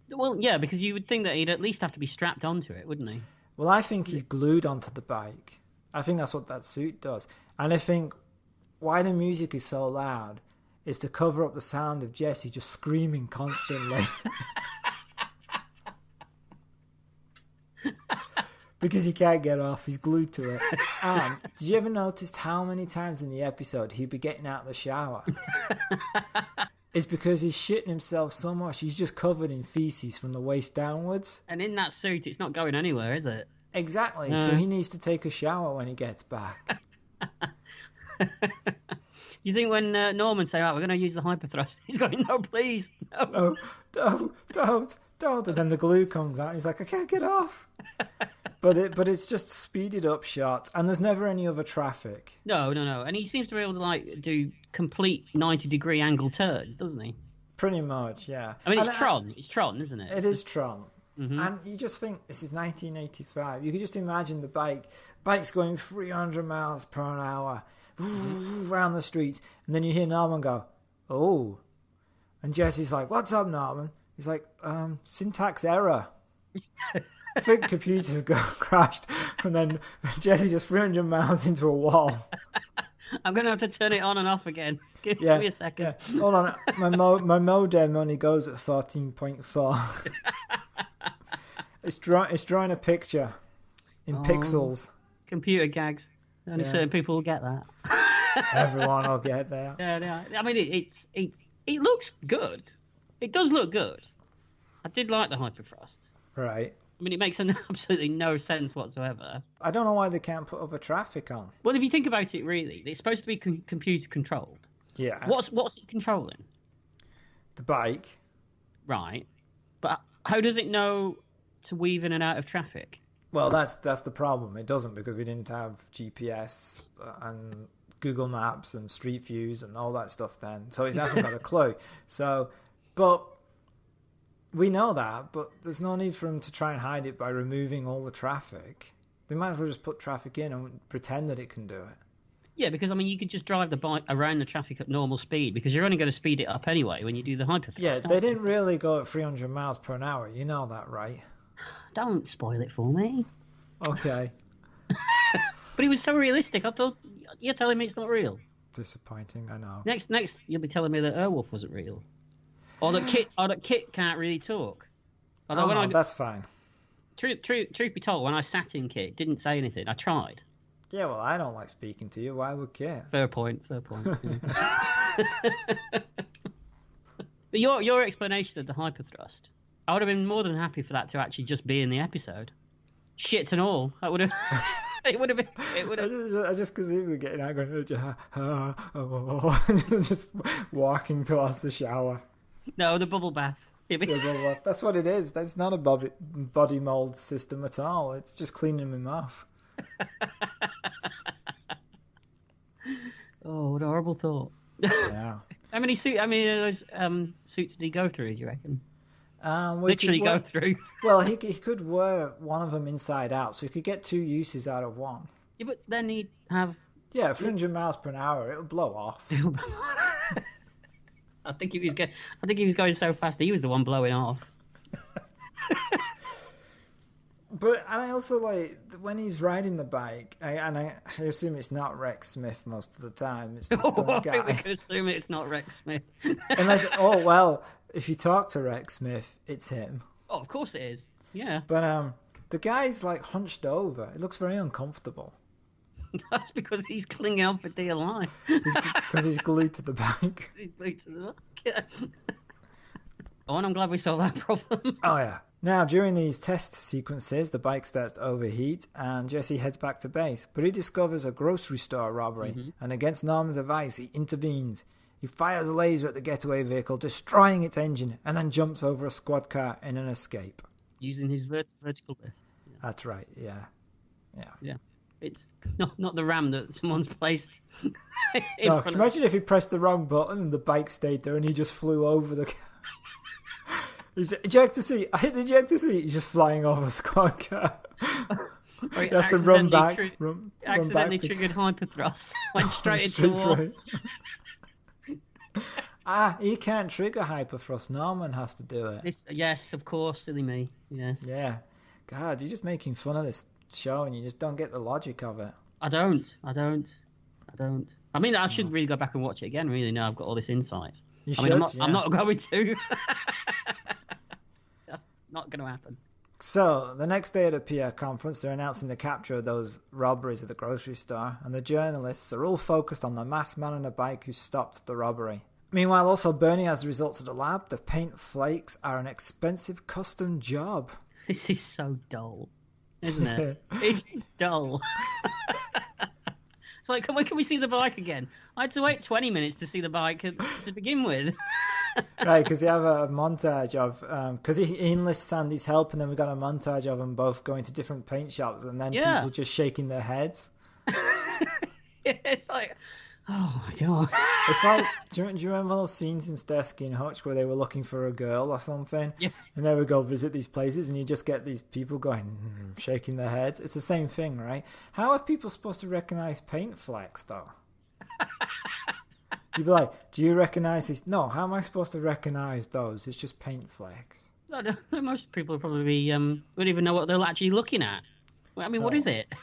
Well, yeah, because you would think that he'd at least have to be strapped onto it, wouldn't he?
Well, I think he's glued onto the bike. I think that's what that suit does. And I think why the music is so loud is to cover up the sound of Jesse just screaming constantly. Because he can't get off, he's glued to it. And did you ever notice how many times in the episode he'd be getting out of the shower? It's because he's shitting himself so much, he's just covered in feces from the waist downwards.
And in that suit, it's not going anywhere, is it?
Exactly, so he needs to take a shower when he gets back.
You think when Norman say, "Oh, we're going to use the hyperthrust," he's going, "No, please, no,
don't," and then the glue comes out. He's like, "I can't get off." But it's just speeded up shots, and there's never any other traffic.
No, and he seems to be able to do complete 90-degree angle turns, doesn't he?
Pretty much, yeah.
I mean, it's Tron, isn't it?
It is Tron. And you just think, this is 1985. You can just imagine the bike's going 300 miles per hour around the streets, and then you hear Norman go, "Oh," and Jesse's like, "What's up, Norman?" He's like, "Syntax error." I think computers crashed, and then Jesse just 300 miles into a wall.
I'm going to have to turn it on and off again. Give me a second.
Yeah. Hold on, my modem only goes at 14.4. It's drawing a picture in pixels.
Computer gags. Only certain people will get that.
Everyone will get that.
Yeah. I mean, it looks good. It does look good. I did like the hyperfrost.
Right.
I mean, it makes absolutely no sense whatsoever.
I don't know why they can't put other traffic on.
Well, if you think about it, really, it's supposed to be computer controlled.
Yeah.
What's it controlling?
The bike.
Right. But how does it know to weave in and out of traffic?
Well, that's the problem. It doesn't, because we didn't have GPS and Google Maps and Street Views and all that stuff then. So it hasn't got a clue. But we know that, but there's no need for them to try and hide it by removing all the traffic. They might as well just put traffic in and pretend that it can do it.
Yeah, because, I mean, you could just drive the bike around the traffic at normal speed, because you're only going to speed it up anyway when you do the hyperthrust.
Yeah, they didn't really go at 300 miles per hour. You know that, right?
Don't spoil it for me.
Okay.
But it was so realistic. I thought, you're telling me it's not real.
Disappointing, I know.
Next, you'll be telling me that Airwolf wasn't real. Or that Kit can't really talk. Although
Oh, no, that's fine.
Truth be told, when I sat in Kit, didn't say anything. I tried.
Yeah, well, I don't like speaking to you. Why would Kit?
Fair point. Yeah. But your explanation of the hyperthrust, I would have been more than happy for that to actually just be in the episode. Shit and all. That would have. It would have been. It would have.
I just because he was getting out, going, just walking towards the shower.
No, the bubble bath.
That's what it is. That's not a body mold system at all. It's just cleaning him off.
Oh, what a horrible thought.
Yeah.
How many of those suits did he go through, do you reckon?
Literally
go through.
Well, he could wear one of them inside out, so he could get 2 uses out of one.
Yeah, but then he'd have...
Yeah, 300 miles per hour, it'll blow off.
I think he was going so fast he was the one blowing off.
But I also like when he's riding the bike, I assume it's not Rex Smith most of the time. It's the stunt guy.
We can assume it's not Rex Smith.
Unless, if you talk to Rex Smith, it's him.
Oh, of course it is. Yeah.
But the guy's like hunched over. It looks very uncomfortable.
That's because he's clinging on for dear life.
Because he's glued to the bike.
He's glued to the bike. Oh, and I'm glad we solved that problem.
Oh, yeah. Now, during these test sequences, the bike starts to overheat and Jesse heads back to base. But he discovers a grocery store robbery, and against Norman's advice, he intervenes. He fires a laser at the getaway vehicle, destroying its engine, and then jumps over a squad car in an escape.
Using his vertical lift.
Yeah. That's right, yeah.
It's not the ram that someone's placed.
No, can you imagine if he pressed the wrong button and the bike stayed there and he just flew over the car? He's ejector seat. I hit the ejector seat. He's just flying over the squad car. He has to run back.
Accidentally triggered hyperthrust. Went straight into the wall.
He can't trigger hyperthrust. Norman has to do it.
Yes, of course, silly me. Yes.
Yeah. God, you're just making fun of this show and you just don't get the logic of it.
I don't. I mean, I should really go back and watch it again, really, now I've got all this insight. I'm not going to. That's not going to happen.
So, the next day at a PR conference, they're announcing the capture of those robberies at the grocery store, and the journalists are all focused on the masked man on a bike who stopped the robbery. Meanwhile, also, Bernie has the results of the lab. The paint flakes are an expensive custom job.
This is so dull, isn't it? It's just dull. It's like, when can we see the bike again? I had to wait 20 minutes to see the bike to begin with.
Right, because they have a montage of... Because he enlists Sandy's help, and then we got a montage of them both going to different paint shops, and then people just shaking their heads.
It's like... Oh, my God.
It's like... Do you remember those scenes in Starsky and Hutch where they were looking for a girl or something? Yeah. And they would go visit these places, and you just get these people going, shaking their heads. It's the same thing, right? How are people supposed to recognise paint flecks, though? You'd be like, do you recognise these? No, how am I supposed to recognise those? It's just paint flecks.
Most people probably wouldn't even know what they're actually looking at. I mean, what is it?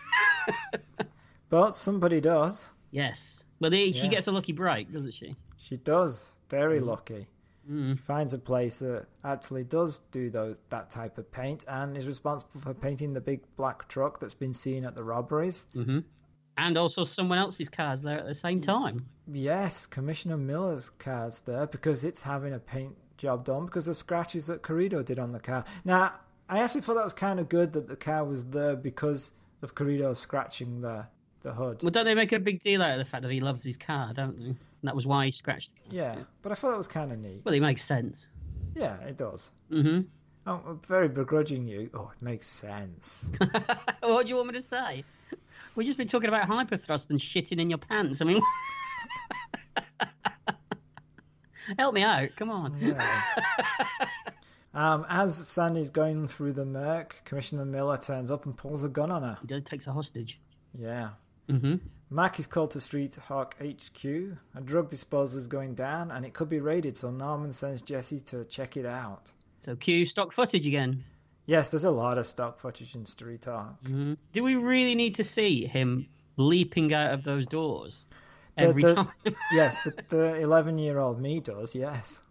But somebody does.
Yes. Well, she gets a lucky break, doesn't she?
She does. Very lucky. She finds a place that actually does do that type of paint and is responsible for painting the big black truck that's been seen at the robberies.
Mm-hmm. And also someone else's car's there at the same time.
Yes, Commissioner Miller's car's there because it's having a paint job done because of scratches that Corrido did on the car. Now, I actually thought that was kind of good that the car was there because of Corrido scratching the hood.
Well, don't they make a big deal out of the fact that he loves his car, don't they? And that was why he scratched the car.
Yeah, but I thought that was kind of neat.
Well, it makes sense.
Yeah, it does.
Mm-hmm.
I'm very begrudging you. Oh, it makes sense.
What do you want me to say? We've just been talking about hyperthrust and shitting in your pants. I mean, help me out. Come on.
Yeah. As Sandy's going through the murk, Commissioner Miller turns up and pulls a gun on her.
He does takes a hostage.
Yeah.
Mm-hmm.
Mac is called to Street Hawk HQ. A drug disposal is going down, and it could be raided, so Norman sends Jesse to check it out.
So cue stock footage again.
Yes, there's a lot of stock footage in Street Hawk.
Mm-hmm. Do we really need to see him leaping out of those doors every time?
Yes, the 11-year-old me does, yes.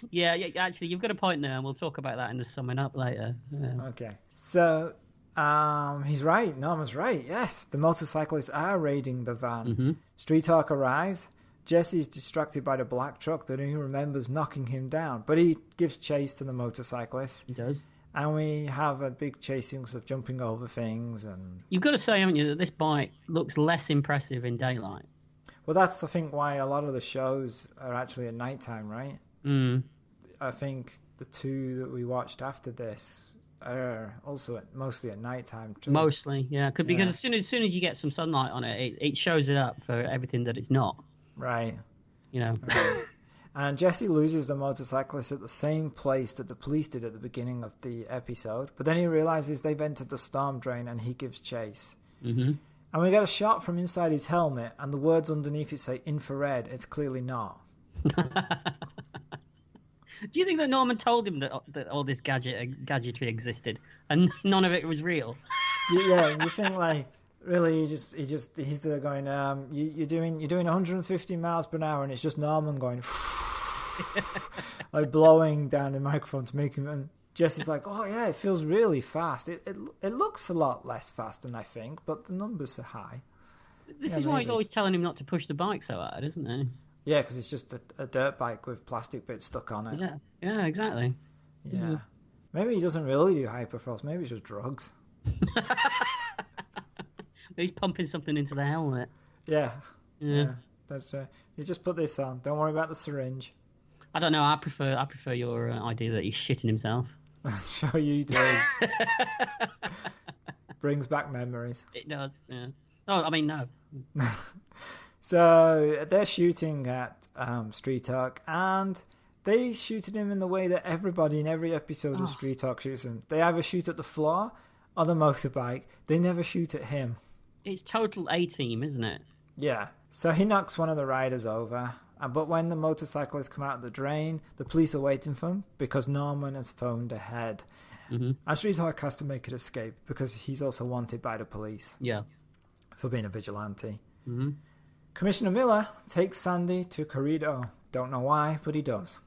Yeah, actually, you've got a point there, and we'll talk about that in the summing up later. Yeah.
Okay. So, he's right. Norman's right. Yes, the motorcyclists are raiding the van.
Mm-hmm.
Street Hawk arrives. Jesse's distracted by the black truck that he remembers knocking him down, but he gives chase to the motorcyclist.
He does.
And we have a big chasing of jumping over things. And
You've got to say, haven't you, that this bike looks less impressive in daylight.
well, that's, I think, why a lot of the shows are actually at nighttime, right?
Mm.
I think the two that we watched after this are also mostly at nighttime too.
Mostly, yeah. Because as soon as you get some sunlight on it, it shows it up for everything that it's not.
Right.
You know.
Right. And Jesse loses the motorcyclist at the same place that the police did at the beginning of the episode. But then he realizes they've entered the storm drain and he gives chase.
Mm-hmm.
And we get a shot from inside his helmet and the words underneath it say infrared. It's clearly not.
Do you think that Norman told him that all this gadgetry existed and none of it was real?
Yeah, you think like really he's there going you're doing 150 miles per hour and it's just Norman going like blowing down the microphone to make him, and Jesse's like, oh yeah, it feels really fast. It looks a lot less fast than I think, but the numbers are high.
This is why he's always telling him not to push the bike so hard, isn't it?
Yeah, because it's just a dirt bike with plastic bits stuck on it.
Yeah, exactly.
Yeah. Maybe he doesn't really do hyperfrost. Maybe it's just drugs.
He's pumping something into the helmet.
Yeah. That's you just put this on. Don't worry about the syringe.
I don't know. I prefer your idea that he's shitting himself.
Sure you do. Brings back memories.
It does. Yeah. Oh, I mean, no.
So they're shooting at Street Hawk, and they shoot at him in the way that everybody in every episode of Street Hawk shoots him. They either shoot at the floor or the motorbike. They never shoot at him.
It's total A-team, isn't it?
Yeah. So he knocks one of the riders over, but when the motorcyclists come out of the drain, the police are waiting for him because Norman has phoned ahead.
Mm-hmm.
And Street Hawk has to make it escape because he's also wanted by the police.
Yeah.
For being a vigilante.
Mm-hmm.
Commissioner Miller takes Sandy to Corrido. Don't know why, but he does.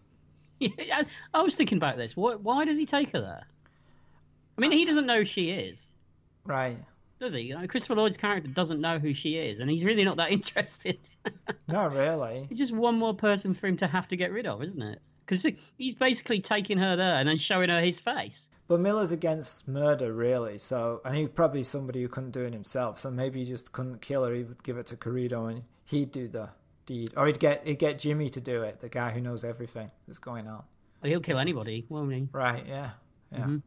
Yeah, I was thinking about this. Why does he take her there? I mean, he doesn't know who she is.
Right.
Does he? You know, Christopher Lloyd's character doesn't know who she is, and he's really not that interested.
Not really.
It's just one more person for him to have to get rid of, isn't it? Because he's basically taking her there and then showing her his face.
But Miller's against murder, really. So, and he's probably somebody who couldn't do it himself. So maybe he just couldn't kill her. He would give it to Corrido, and he'd do the deed, or he'd get Jimmy to do it, the guy who knows everything that's going on.
Well, he'll kill anybody, won't he?
Right? Yeah.
Mm-hmm.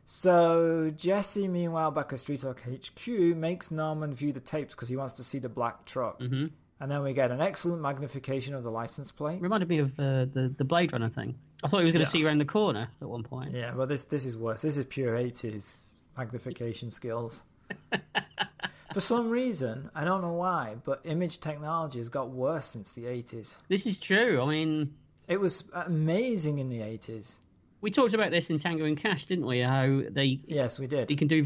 So Jesse, meanwhile, back at Street Hawk HQ, makes Norman view the tapes because he wants to see the black truck.
Mm-hmm.
And then we get an excellent magnification of the license plate.
Reminded me of the Blade Runner thing. I thought he was going to see around the corner at one point.
Yeah, but this is worse. This is pure 80s magnification skills. For some reason, I don't know why, but image technology has got worse since the 80s.
This is true. I mean,
it was amazing in the 80s.
We talked about this in Tango and Cash, didn't we? How
yes, we did.
You can do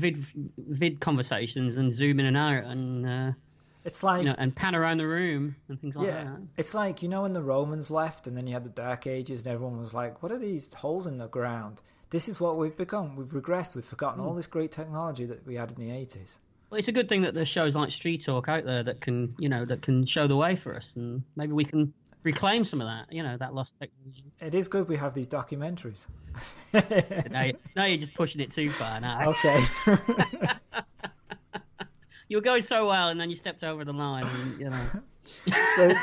vid conversations and zoom in and out, and
it's like
and pan around the room and things like that.
It's like when the Romans left, and then you had the Dark Ages, and everyone was like, "What are these holes in the ground?" This is what we've become. We've regressed. We've forgotten all this great technology that we had in the 80s.
Well, it's a good thing that there's shows like Street Talk out there that can show the way for us, and maybe we can reclaim some of that, that lost technology.
It is good we have these documentaries.
now you're just pushing it too far now.
Okay.
You were going so well, and then you stepped over the line, and,
So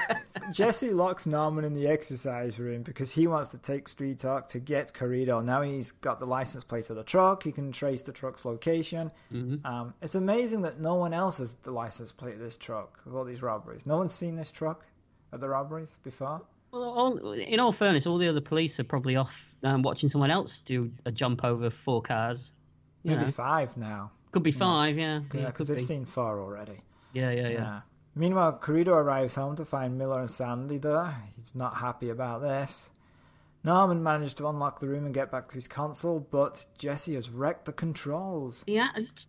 Jesse locks Norman in the exercise room because he wants to take Street Talk to get Corrido. Now he's got the license plate of the truck. He can trace the truck's location.
Mm-hmm.
It's amazing that no one else has the license plate of this truck of all these robberies. No one's seen this truck at the robberies before?
Well, in all fairness, all the other police are probably off watching someone else do a jump over 4 cars.
Maybe 5 now.
Could be 5, yeah.
Yeah, because they've seen 4 already.
Yeah.
Meanwhile, Corrido arrives home to find Miller and Sandy there. He's not happy about this. Norman managed to unlock the room and get back to his console, but Jesse has wrecked the controls.
Yeah, it's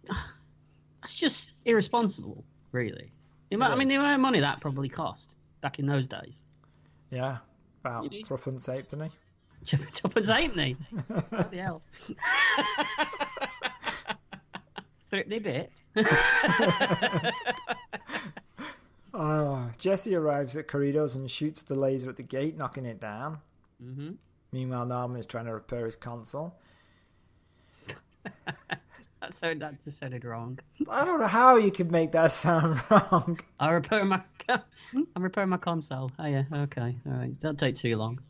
just irresponsible, really. I mean, the amount of money that probably cost back in those days.
Yeah. About threepence halfpenny.
Tuppence halfpenny. What the hell? Threepenny bit.
Jesse arrives at Corrido's and shoots the laser at the gate, knocking it down.
Mm-hmm.
Meanwhile, Norman is trying to repair his console.
That just sounded wrong.
I don't know how you could make that sound wrong.
I'm repairing my console. Oh yeah, okay, all right. Don't take too long.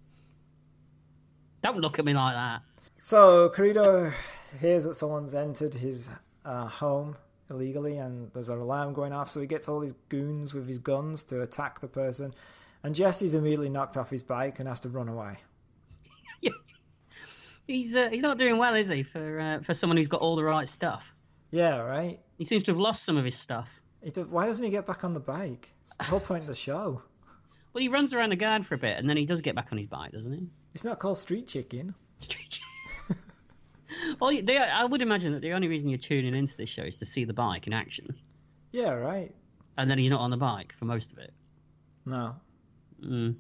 Don't look at me like that.
So Corrido hears that someone's entered his home illegally, and there's an alarm going off. So he gets all his goons with his guns to attack the person, and Jesse's immediately knocked off his bike and has to run away.
He's not doing well, is he? For someone who's got all the right stuff.
Yeah, right.
He seems to have lost some of his stuff.
Why doesn't he get back on the bike? It's the whole point of the show.
Well, he runs around the garden for a bit, and then he does get back on his bike, doesn't he?
It's not called Street Chicken.
Street Chicken. Well, I would imagine that the only reason you're tuning into this show is to see the bike in action.
Yeah, right.
And then he's not on the bike for most of it.
No.
Mm.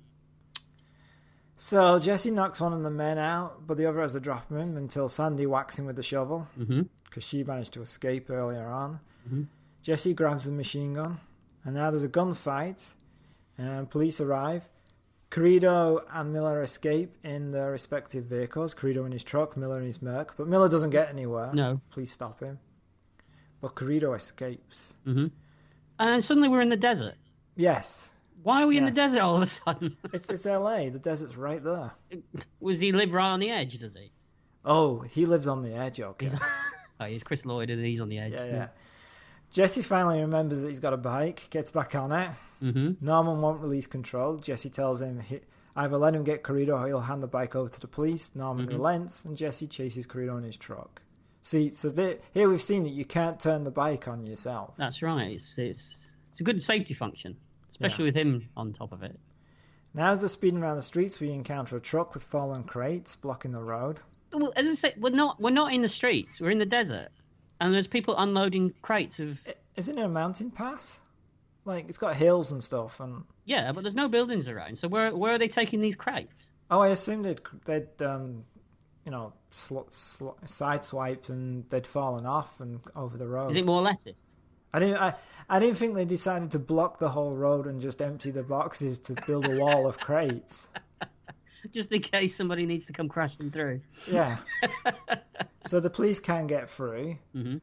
So Jesse knocks one of the men out, but the other has to drop him until Sandy whacks him with the shovel, because she managed to escape earlier on.
Mm-hmm.
Jesse grabs the machine gun, and now there's a gunfight, and police arrive. Corrido and Miller escape in their respective vehicles. Corrido in his truck, Miller in his Merc, but Miller doesn't get anywhere.
No.
Police stop him. But Corrido escapes.
Mm-hmm. And then suddenly we're in the desert.
Yes.
Why are we in the desert all of a sudden?
It's LA. The desert's right there.
Does he live right on the edge, does he?
Oh, he lives on the edge, okay.
He's Chris Lloyd and he's on the edge.
Yeah. Jesse finally remembers that he's got a bike, gets back on it.
Mm-hmm.
Norman won't release control. Jesse tells him either let him get Corrido or he'll hand the bike over to the police. Norman relents, and Jesse chases Corrido in his truck. See, so here we've seen that you can't turn the bike on yourself.
That's right. It's a good safety function. Especially with him on top of it.
Now as they're speeding around the streets, we encounter a truck with fallen crates blocking the road.
Well, as I said, we're not in the streets. We're in the desert, and there's people unloading crates of.
Isn't it a mountain pass? Like it's got hills and stuff, and
yeah, but there's no buildings around. So where are they taking these crates?
Oh, I assumed they'd sideswiped and they'd fallen off and over the road.
Is it more lettuce?
I didn't think they decided to block the whole road and just empty the boxes to build a wall of crates.
Just in case somebody needs to come crashing through.
Yeah. So the police can get through.
Mm-hmm.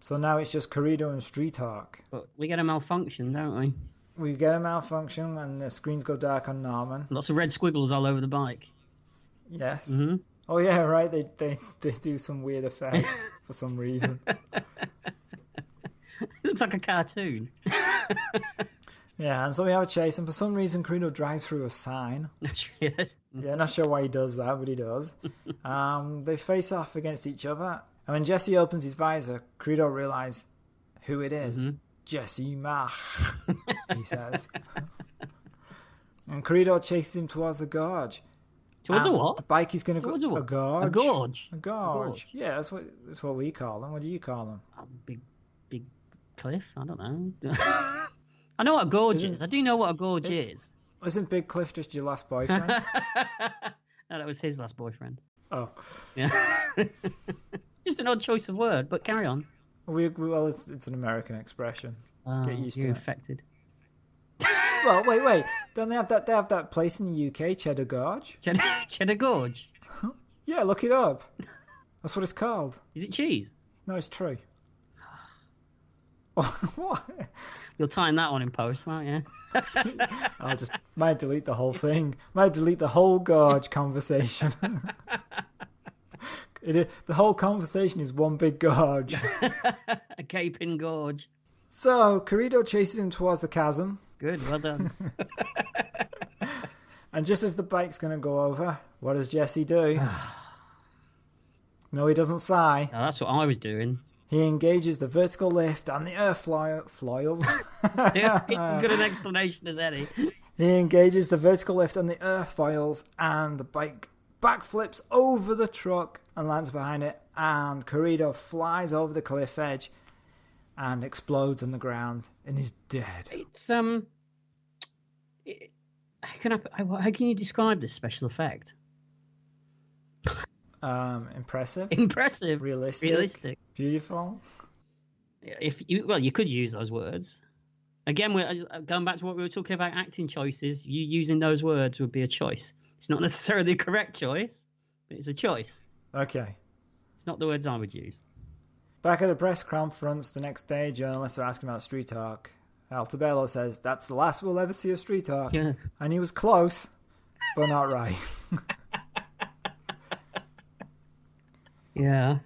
So now it's just Corrido and Street Hawk.
But we get a malfunction, don't we?
We get a malfunction and the screens go dark on Norman.
Lots of red squiggles all over the bike.
Yes.
Mm-hmm.
Oh yeah, right. They do some weird effect for some reason.
It looks like a cartoon.
Yeah, and so we have a chase, and for some reason Corrido drives through a sign.
Yes.
Yeah, not sure why he does that, but he does. They face off against each other, and when Jesse opens his visor, Corrido realizes who it is. Mm-hmm. Jesse Mach, he says. And Corrido chases him towards a gorge.
Towards a what?
The bike is going to go...
A gorge?
A gorge.
A gorge.
Yeah, that's what we call them. What do you call them?
A big cliff? I don't know. I know what a gorge is. I do know what a gorge is.
Isn't Big Cliff just your last boyfriend?
No, that was his last boyfriend.
Oh.
Yeah. Just an odd choice of word, but carry on.
Well, it's an American expression. Get used to it.
You're infected.
Well, wait. Don't they have that? They have that place in the UK, Cheddar Gorge.
Cheddar Gorge.
Yeah, look it up. That's what it's called.
Is it cheese?
No, it's true. What?
You'll time that one in post, won't you?
Might delete the whole thing. Might delete the whole gorge conversation. The whole conversation is one big gorge.
A gaping gorge.
So, Corrido chases him towards the chasm.
Good, well done.
And just as the bike's going to go over, what does Jesse do? No, he doesn't sigh.
Oh, that's what I was doing.
He engages the vertical lift and the earth foils.
Yeah, it's as good an explanation as any.
He engages the vertical lift and the earth foils, and the bike backflips over the truck and lands behind it, and Corrido flies over the cliff edge and explodes on the ground and is dead.
It's how can you describe this special effect?
Impressive.
Impressive.
Realistic. Beautiful.
You could use those words. Again, we're going back to what we were talking about, acting choices. You using those words would be a choice. It's not necessarily the correct choice, but it's a choice.
Okay.
It's not the words I would use.
Back at the press conference the next day, journalists are asking about Street Talk. Altabello says, that's the last we'll ever see of Street Talk.
Yeah.
And he was close, but not right.
Yeah.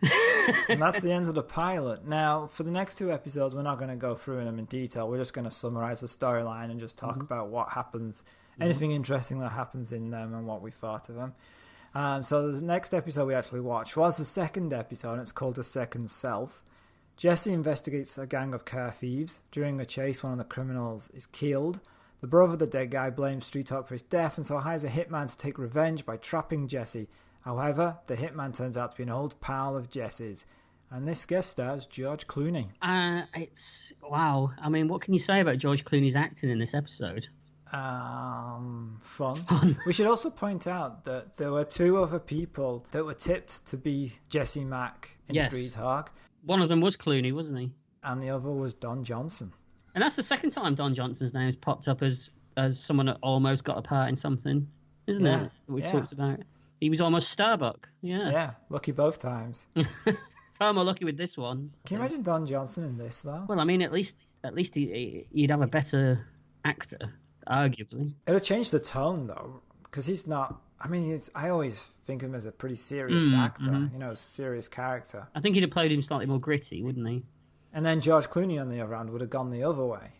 And that's the end of the pilot. Now, for the next 2 episodes, we're not going to go through them in detail. We're just going to summarize the storyline and just talk about what happens, anything interesting that happens in them and what we thought of them. So the next episode we actually watched was the second episode, and it's called The Second Self. Jesse investigates a gang of car thieves. During a chase, one of the criminals is killed. The brother of the dead guy blames Street Talk for his death and so hires a hitman to take revenge by trapping Jesse. However, the hitman turns out to be an old pal of Jesse's. And this guest stars George Clooney.
It's wow. I mean, what can you say about George Clooney's acting in this episode?
Fun. We should also point out that there were 2 other people that were tipped to be Jesse Mack in Street Talk.
One of them was Clooney, wasn't he?
And the other was Don Johnson.
And that's the second time Don Johnson's name has popped up as someone that almost got a part in something, isn't it? We've talked about. He was almost Starbuck. Yeah.
Yeah, lucky both times.
Far more lucky with this one.
Can you imagine Don Johnson in this, though?
Well, I mean, at least you'd have a better actor, arguably.
It'll change the tone, though, because he's not... I mean, I always think of him as a pretty serious actor, serious character.
I think he'd have played him slightly more gritty, wouldn't he?
And then George Clooney, on the other hand, would have gone the other way.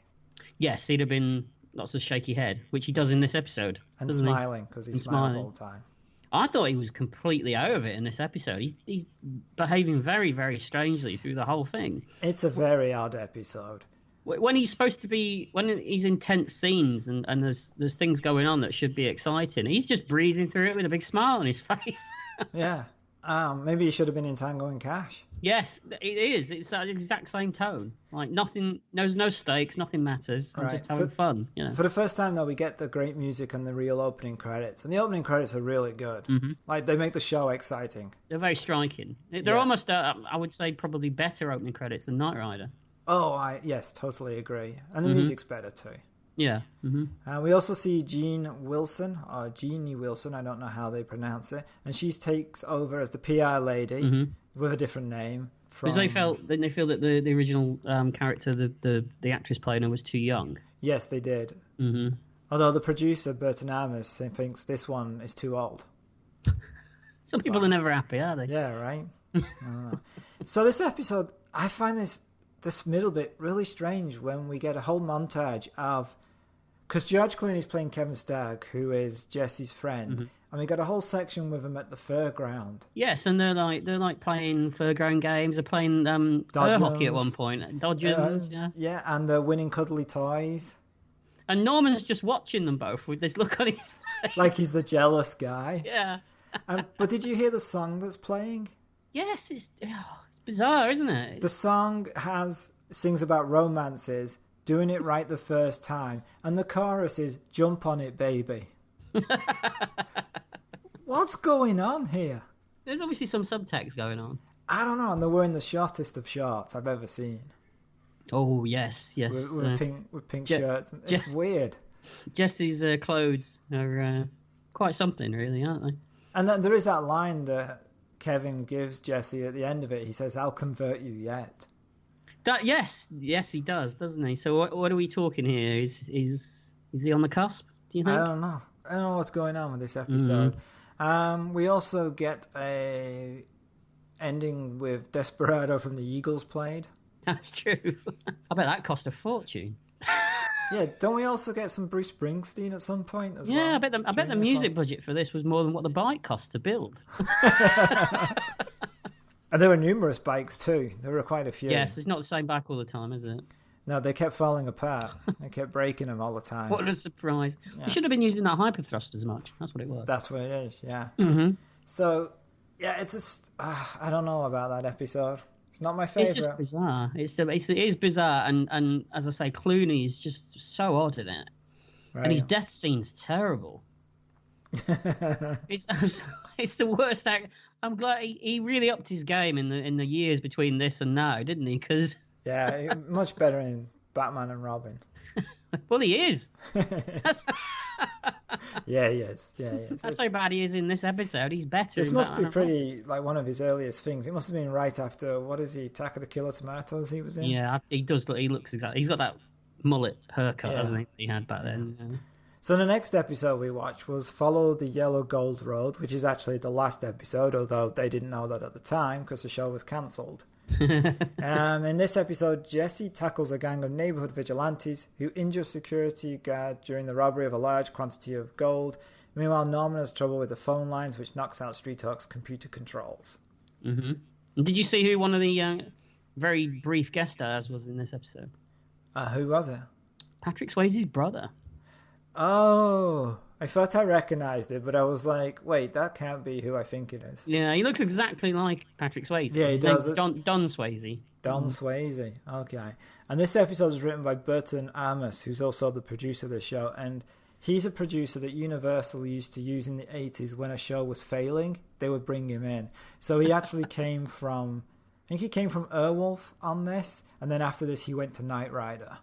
Yes, he'd have been lots of shaky head, which he does in this episode.
And smiling, because he smiles all the time.
I thought he was completely out of it in this episode. He's behaving very, very strangely through the whole thing.
It's a very odd episode.
When he's supposed to be, when he's in tense scenes and there's things going on that should be exciting, he's just breezing through it with a big smile on his face.
Yeah. Maybe he should have been in Tango and Cash.
Yes, it is. It's that exact same tone. Like nothing, there's no stakes, nothing matters. I'm just having fun. You know.
For the first time, though, we get the great music and the real opening credits, and the opening credits are really good. Mm-hmm. Like they make the show exciting.
They're very striking. They're almost, I would say, probably better opening credits than Knight Rider.
Oh, yes, totally agree. And the music's better too.
Yeah. Mm-hmm.
We also see Jeannie Wilson, I don't know how they pronounce it, and she takes over as the PR lady with a different name.
Because they feel that the original character, the actress playing her, was too young.
Yes, they did. Mm-hmm. Although the producer, Burton Amis, thinks this one is too old.
Some people are never happy, are they?
Yeah, right? I don't know. So this episode, I find this middle bit really strange when we get a whole montage of... Because George Clooney's playing Kevin Stagg, who is Jesse's friend, and we got a whole section with him at the fairground.
Yes, and they're like playing fairground games. They're playing air hockey at one point. Dodgems,
yeah, and they're winning cuddly toys.
And Norman's just watching them both with this look on his face.
Like he's the jealous guy.
Yeah.
But did you hear the song that's playing?
Yes, it's bizarre, isn't it?
The song sings about romances, doing it right the first time, and the chorus is "Jump on it, baby." What's going on here?
There's obviously some subtext going on.
I don't know, and they're wearing the shortest of shorts I've ever seen.
Oh yes.
With pink shirts. It's weird.
Jesse's clothes are quite something, really, aren't they?
And then there is that line that Kevin gives Jesse at the end of it. He says, "I'll convert you yet."
Yes, he does, doesn't he? So what are we talking here? Is he on the cusp? Do you think?
I don't know what's going on with this episode. We also get a ending with Desperado from the Eagles played.
That's true. I bet that cost a fortune.
Yeah, don't we also get some Bruce Springsteen at some point as well?
Yeah, I bet the music budget for this was more than what the bike cost to build.
And there were numerous bikes too. There were quite a few.
Yes, it's not the same bike all the time, is it?
No, they kept falling apart. They kept breaking them all the time.
What a surprise. Yeah. You should have been using that hyperthrust as much. That's what it was.
That's what it is, yeah.
Mm-hmm.
So, yeah, it's just... I don't know about that episode. It's not my favourite.
It's just bizarre. It is bizarre, and as I say, Clooney is just so odd in it.
Right.
And his death scene's terrible. It's the worst act. I'm glad he really upped his game in the years between this and now, didn't he? Because
Yeah, much better in Batman and Robin.
well, he is.
Yeah, he is. Yeah, he is.
That's how bad he is in this episode. He's better.
This
in
must be
Batman and Robin.
pretty like one of his earliest things. It must have been right after what is he, Attack of the Killer Tomatoes? He was in.
Yeah, he does. He looks exactly. He's got that mullet haircut,
Yeah.
hasn't he? He had back then. Yeah.
So the next episode we watched was Follow the Yellow Gold Road, which is actually the last episode, although they didn't know that at the time because the show was cancelled. In this episode, Jesse tackles a gang of neighborhood vigilantes who injure security guard during the robbery of a large quantity of gold. Meanwhile, Norman has trouble with the phone lines, which knocks out Street Hawk's computer controls.
Mm-hmm. Did you see who one of the very brief guest stars was in this episode?
Who was it?
Patrick Swayze's brother.
Oh, I thought I recognised it, but I was like, wait, that can't be who I think it is.
Yeah, he looks exactly like Patrick Swayze.
Yeah, he
His
does.
name's Don Swayze.
Don Swayze. Okay. And this episode is written by Burton Amos, who's also the producer of the show. And he's a producer that Universal used to use in the 80s when a show was failing. They would bring him in. So he actually came from, I think he came from Airwolf on this. And then after this, he went to Knight Rider.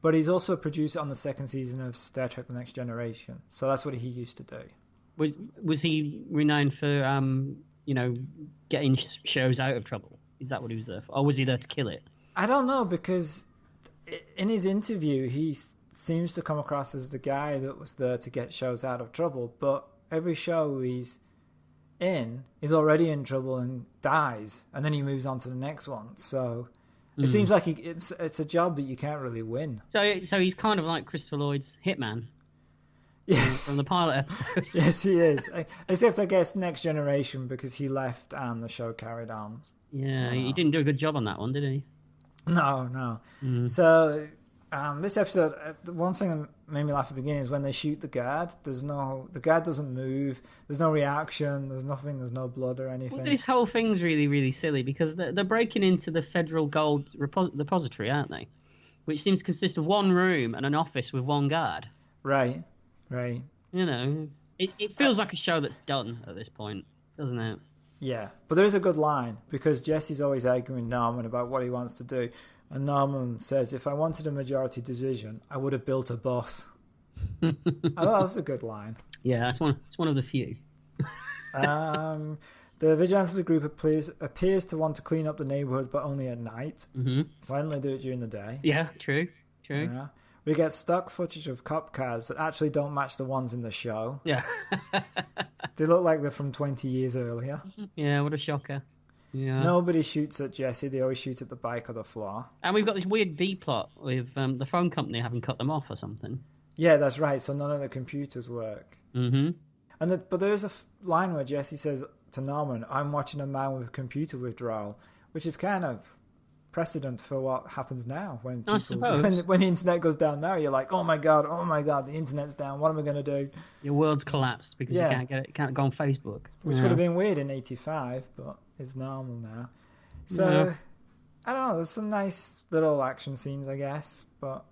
But he's also a producer on the second season of Star Trek The Next Generation. So that's what he used to do.
Was he renowned for, getting shows out of trouble? Is that what he was there for? Or was he there to kill it?
I don't know, because in his interview, he seems to come across as the guy that was there to get shows out of trouble. But every show he's in is already in trouble and dies. And then he moves on to the next one. So it seems like it's a job that you can't really win.
So he's kind of like Christopher Lloyd's Hitman.
Yes.
From the pilot episode.
Yes, he is. Except, I guess, Next Generation, because he left and the show carried on.
Yeah, he didn't do a good job on that one, did he?
No. So, this episode, the one thing that made me laugh at the beginning is when they shoot the guard. The guard doesn't move. There's no reaction. There's nothing. There's no blood or anything.
Well, this whole thing's really, really silly because they're breaking into the Federal Gold Depository, aren't they? Which seems to consist of one room and an office with one guard.
Right.
You know, it feels like a show that's done at this point, doesn't it?
Yeah, but there is a good line, because Jesse's always arguing Norman about what he wants to do. And Norman says, if I wanted a majority decision, I would have built a bus. I thought that was a good line.
Yeah, it's one of the few.
The vigilante group appears to want to clean up the neighborhood, but only at night. Mm-hmm. Why don't they do it during the day?
Yeah, true.
Yeah. We get stock footage of cop cars that actually don't match the ones in the show.
Yeah.
They look like they're from 20 years earlier.
Yeah, what a shocker. Yeah.
Nobody shoots at Jesse. They always shoot at the bike or the floor.
And we've got this weird B-plot with the phone company having cut them off or something.
Yeah, that's right. So none of the computers work.
Mm-hmm.
But there is a line where Jesse says to Norman, I'm watching a man with computer withdrawal, which is kind of precedent for what happens now when
I suppose.
when the internet goes down now. You're like, oh my god, the internet's down. What am I going to do?
Your world's collapsed because
Yeah.
you can't go on Facebook.
Which would have been weird in 85, but it's normal now. So, I don't know, there's some nice little action scenes, I guess, but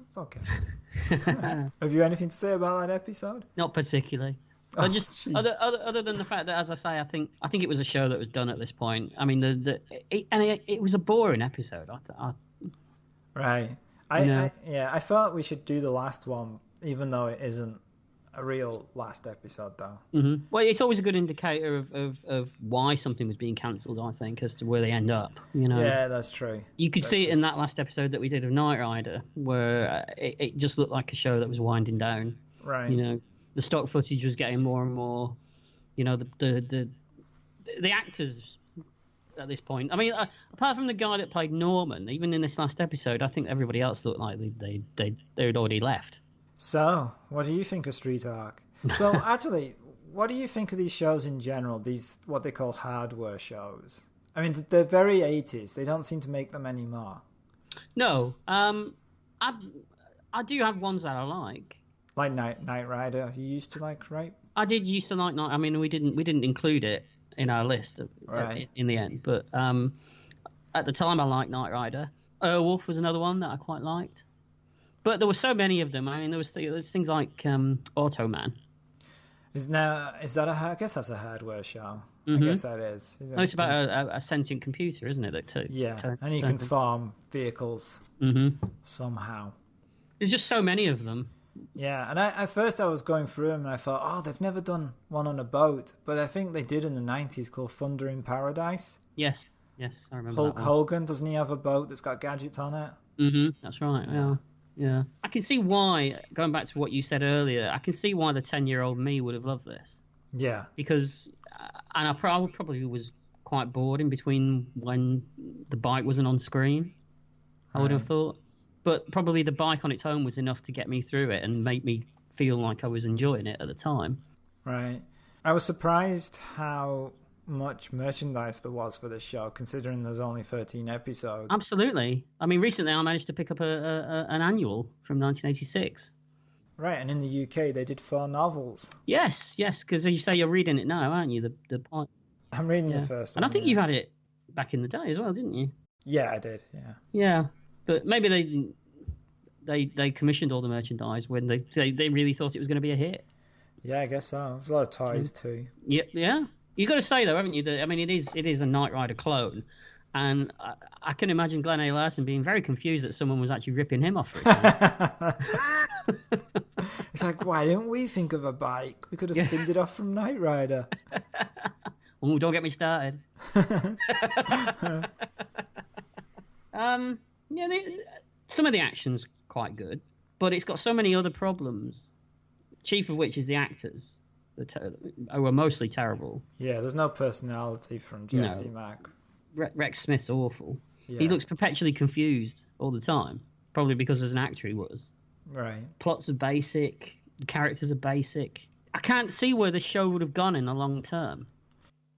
it's okay. Have you anything to say about that episode?
Not particularly.
Oh,
But just
jeez.
other than the fact that, as I say, I think it was a show that was done at this point. I mean, it was a boring episode.
Right. I thought we should do the last one, even though it isn't a real last episode, though.
Mm-hmm. Well, it's always a good indicator of why something was being cancelled, I think, as to where they end up. You know.
Yeah, that's true.
You could see it in that last episode that we did of Knight Rider, where it just looked like a show that was winding down.
Right.
You know, the stock footage was getting more and more. You know, the actors at this point. I mean, apart from the guy that played Norman, even in this last episode, I think everybody else looked like they had already left.
So, what do you think of Street Arc? So, actually, what do you think of these shows in general? These, what they call hardware shows? I mean, they're very 80s. They don't seem to make them anymore.
No, I do have ones that I like.
Like Knight Rider, you used to like, right?
I did used to like Knight. I mean, we didn't include it in our list
Right.
in the end, but at the time I liked Knight Rider. Airwolf was another one that I quite liked. But there were so many of them. I mean, there was things like Automan.
Is that I guess that's a hardware show.
Mm-hmm.
I guess that is.
No, it's about a sentient computer, isn't it?
And you can farm vehicles somehow.
There's just so many of them.
Yeah, and at first I was going through them and I thought, oh, they've never done one on a boat. But I think they did in the 90s called Thunder in Paradise.
Yes, I remember
Hulk
that one.
Hogan, doesn't he have a boat that's got gadgets on it?
Mm-hmm, that's right, yeah. I can see why, going back to what you said earlier, I can see why the 10-year-old me would have loved this.
Yeah.
Because, and I probably was quite bored in between when the bike wasn't on screen, I would have thought. But probably the bike on its own was enough to get me through it and make me feel like I was enjoying it at the time.
Right. I was surprised how much merchandise there was for this show, considering there's only 13 episodes.
Absolutely. I mean, recently I managed to pick up an annual from 1986.
Right, and in the UK they did 4 novels.
Yes, because you say you're reading it now, aren't you?
I'm reading the first one.
And I think you had it back in the day as well, didn't you?
Yeah, I did, yeah.
Yeah, but maybe they commissioned all the merchandise when they really thought it was going to be a hit.
Yeah, I guess so. There's a lot of toys too.
Yeah. You've got to say though, haven't you? That, I mean, it is a Knight Rider clone, and I can imagine Glenn A. Larson being very confused that someone was actually ripping him off for it.
It's like, why didn't we think of a bike? We could have spinned it off from Knight Rider.
Oh, don't get me started. Some of the action's quite good, but it's got so many other problems. Chief of which is the actors, who are mostly terrible.
Yeah, there's no personality from Jesse Mack.
Rex Smith's awful.
Yeah.
He looks perpetually confused all the time, probably because as an actor he was.
Right.
Plots are basic, the characters are basic. I can't see where the show would have gone in the long term.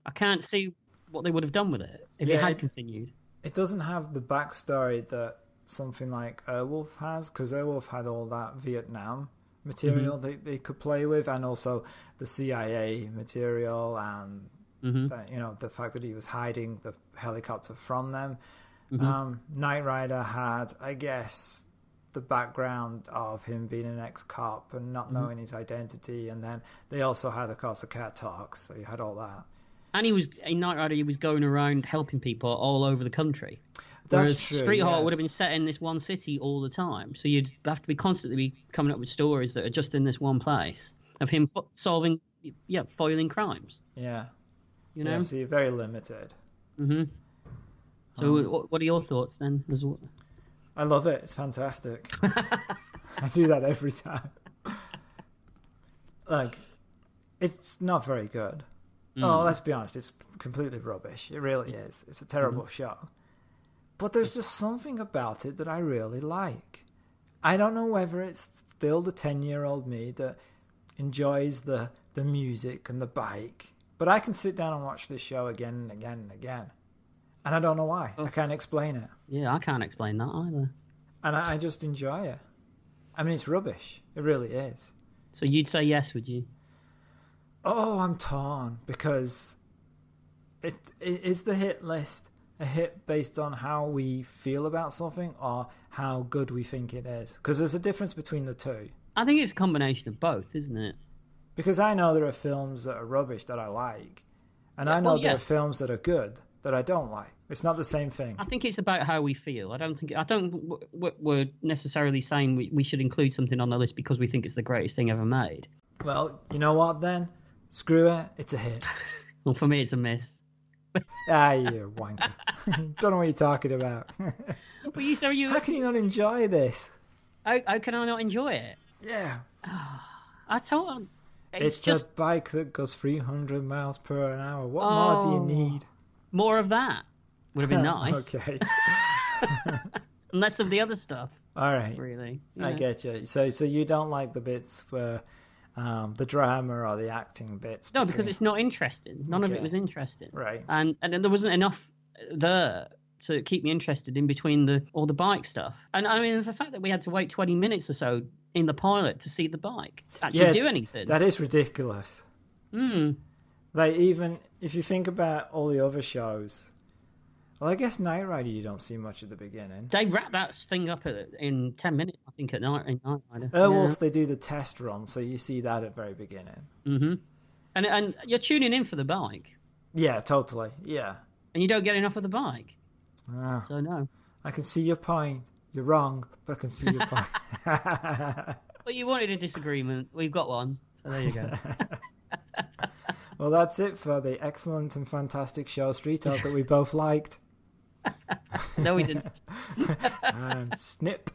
I can't see what they would have done with it if it had continued.
It doesn't have the backstory that something like Airwolf has, because Airwolf had all that Vietnam material they could play with, and also the CIA material, and the fact that he was hiding the helicopter from them. Knight Rider had, I guess, the background of him being an ex-cop and not knowing his identity, and then they also had, of course, the cat talks, so you had all that. And
he was in Knight Rider. He was going around helping people all over the country.
That's
Whereas
true,
Street Hawk would have been set in this one city all the time, so you'd have to be constantly coming up with stories that are just in this one place of him solving, foiling crimes.
Yeah,
you know.
Yeah, so you're very limited.
So, what are your thoughts then?
I love it. It's fantastic. I do that every time. Like, it's not very good. Oh, let's be honest. It's completely rubbish. It really is. It's a terrible show. But there's just something about it that I really like. I don't know whether it's still the 10-year-old me that enjoys the music and the bike, but I can sit down and watch this show again and again and again. And I don't know why. I can't explain it.
Yeah, I can't explain that either.
And I just enjoy it. I mean, it's rubbish. It really is.
So you'd say yes, would you?
Oh, I'm torn, because it is the hit list a hit based on how we feel about something or how good we think it is? Because there's a difference between the two.
I think it's a combination of both, isn't it?
Because I know there are films that are rubbish that I like, and I know there are films that are good that I don't like. It's not the same thing.
I think it's about how we feel. We're necessarily saying we should include something on the list because we think it's the greatest thing ever made.
Well, you know what then? Screw it, it's a hit.
Well, for me, it's a miss.
You wanker. Don't know what you're talking about.
Well, how
can you not enjoy this?
How can I not enjoy it?
Yeah.
I told
it's just a bike that goes 300 miles per hour. What more do you need?
More of that would have been nice.
Okay.
And less of the other stuff.
All right.
Really.
I get you. So you don't like the bits where the drama or the acting bits?
No, because it's not interesting. None of it was interesting.
Right.
And then there wasn't enough there to keep me interested in between all the bike stuff. And I mean, the fact that we had to wait 20 minutes or so in the pilot to see the bike actually do anything.
That is ridiculous.
Mm.
Like, even if you think about all the other shows, Well, I guess Knight Rider you don't see much at the beginning.
They wrap that thing up in 10 minutes, I think, at night. In Knight Rider.
Airwolf, they do the test run, so you see that at the very beginning.
Mm-hmm. And you're tuning in for the bike.
Yeah, totally. Yeah.
And you don't get enough of the bike.
Ah,
So no.
I can see your point. You're wrong, but I can see your point.
Well, you wanted a disagreement. We've got one. So there you go.
Well, that's it for the excellent and fantastic show Street Talk that we both liked.
No, we didn't.
And snip.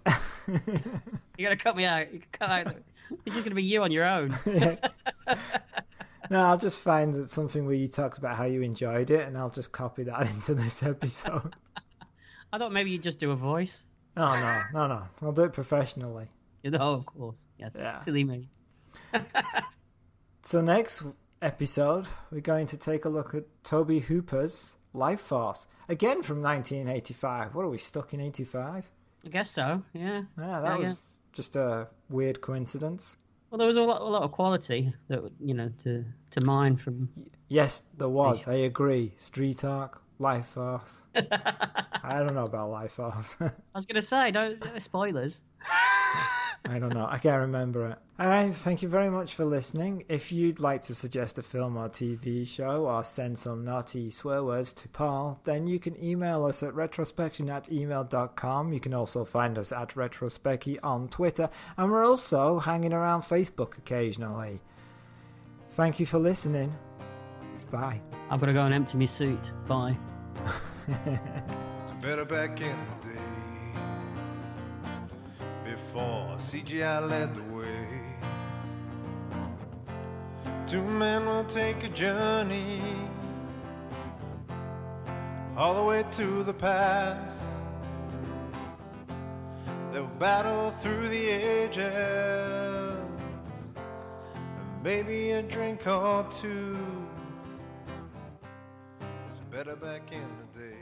You're going to cut me out. You can cut out. It's just going to be you on your own.
No, I'll just find something where you talked about how you enjoyed it, and I'll just copy that into this episode.
I thought maybe you'd just do a voice.
Oh, no. I'll do it professionally.
No, of course. Yes.
Yeah.
Silly me.
So next episode, we're going to take a look at Toby Hooper's Life Force. Again from 1985. What are we, stuck in 85?
I guess so, yeah.
Yeah, that was just a weird coincidence.
Well, there was a lot of quality that, to mine from...
Yes, there was. I agree. Street Talk, Life Force. I don't know about Life Force.
I was going to say, don't spoilers.
I don't know. I can't remember it. All right. Thank you very much for listening. If you'd like to suggest a film or TV show or send some naughty swear words to Paul, then you can email us at retrospection@email.com. You can also find us at Retrospecky on Twitter. And we're also hanging around Facebook occasionally. Thank you for listening. Bye.
I've got to go and empty my suit. Bye.
Better back in the day, before CGI led the way. Two men will take a journey all the way to the past. They'll battle through the ages, and maybe a drink or two. It's better back in the day.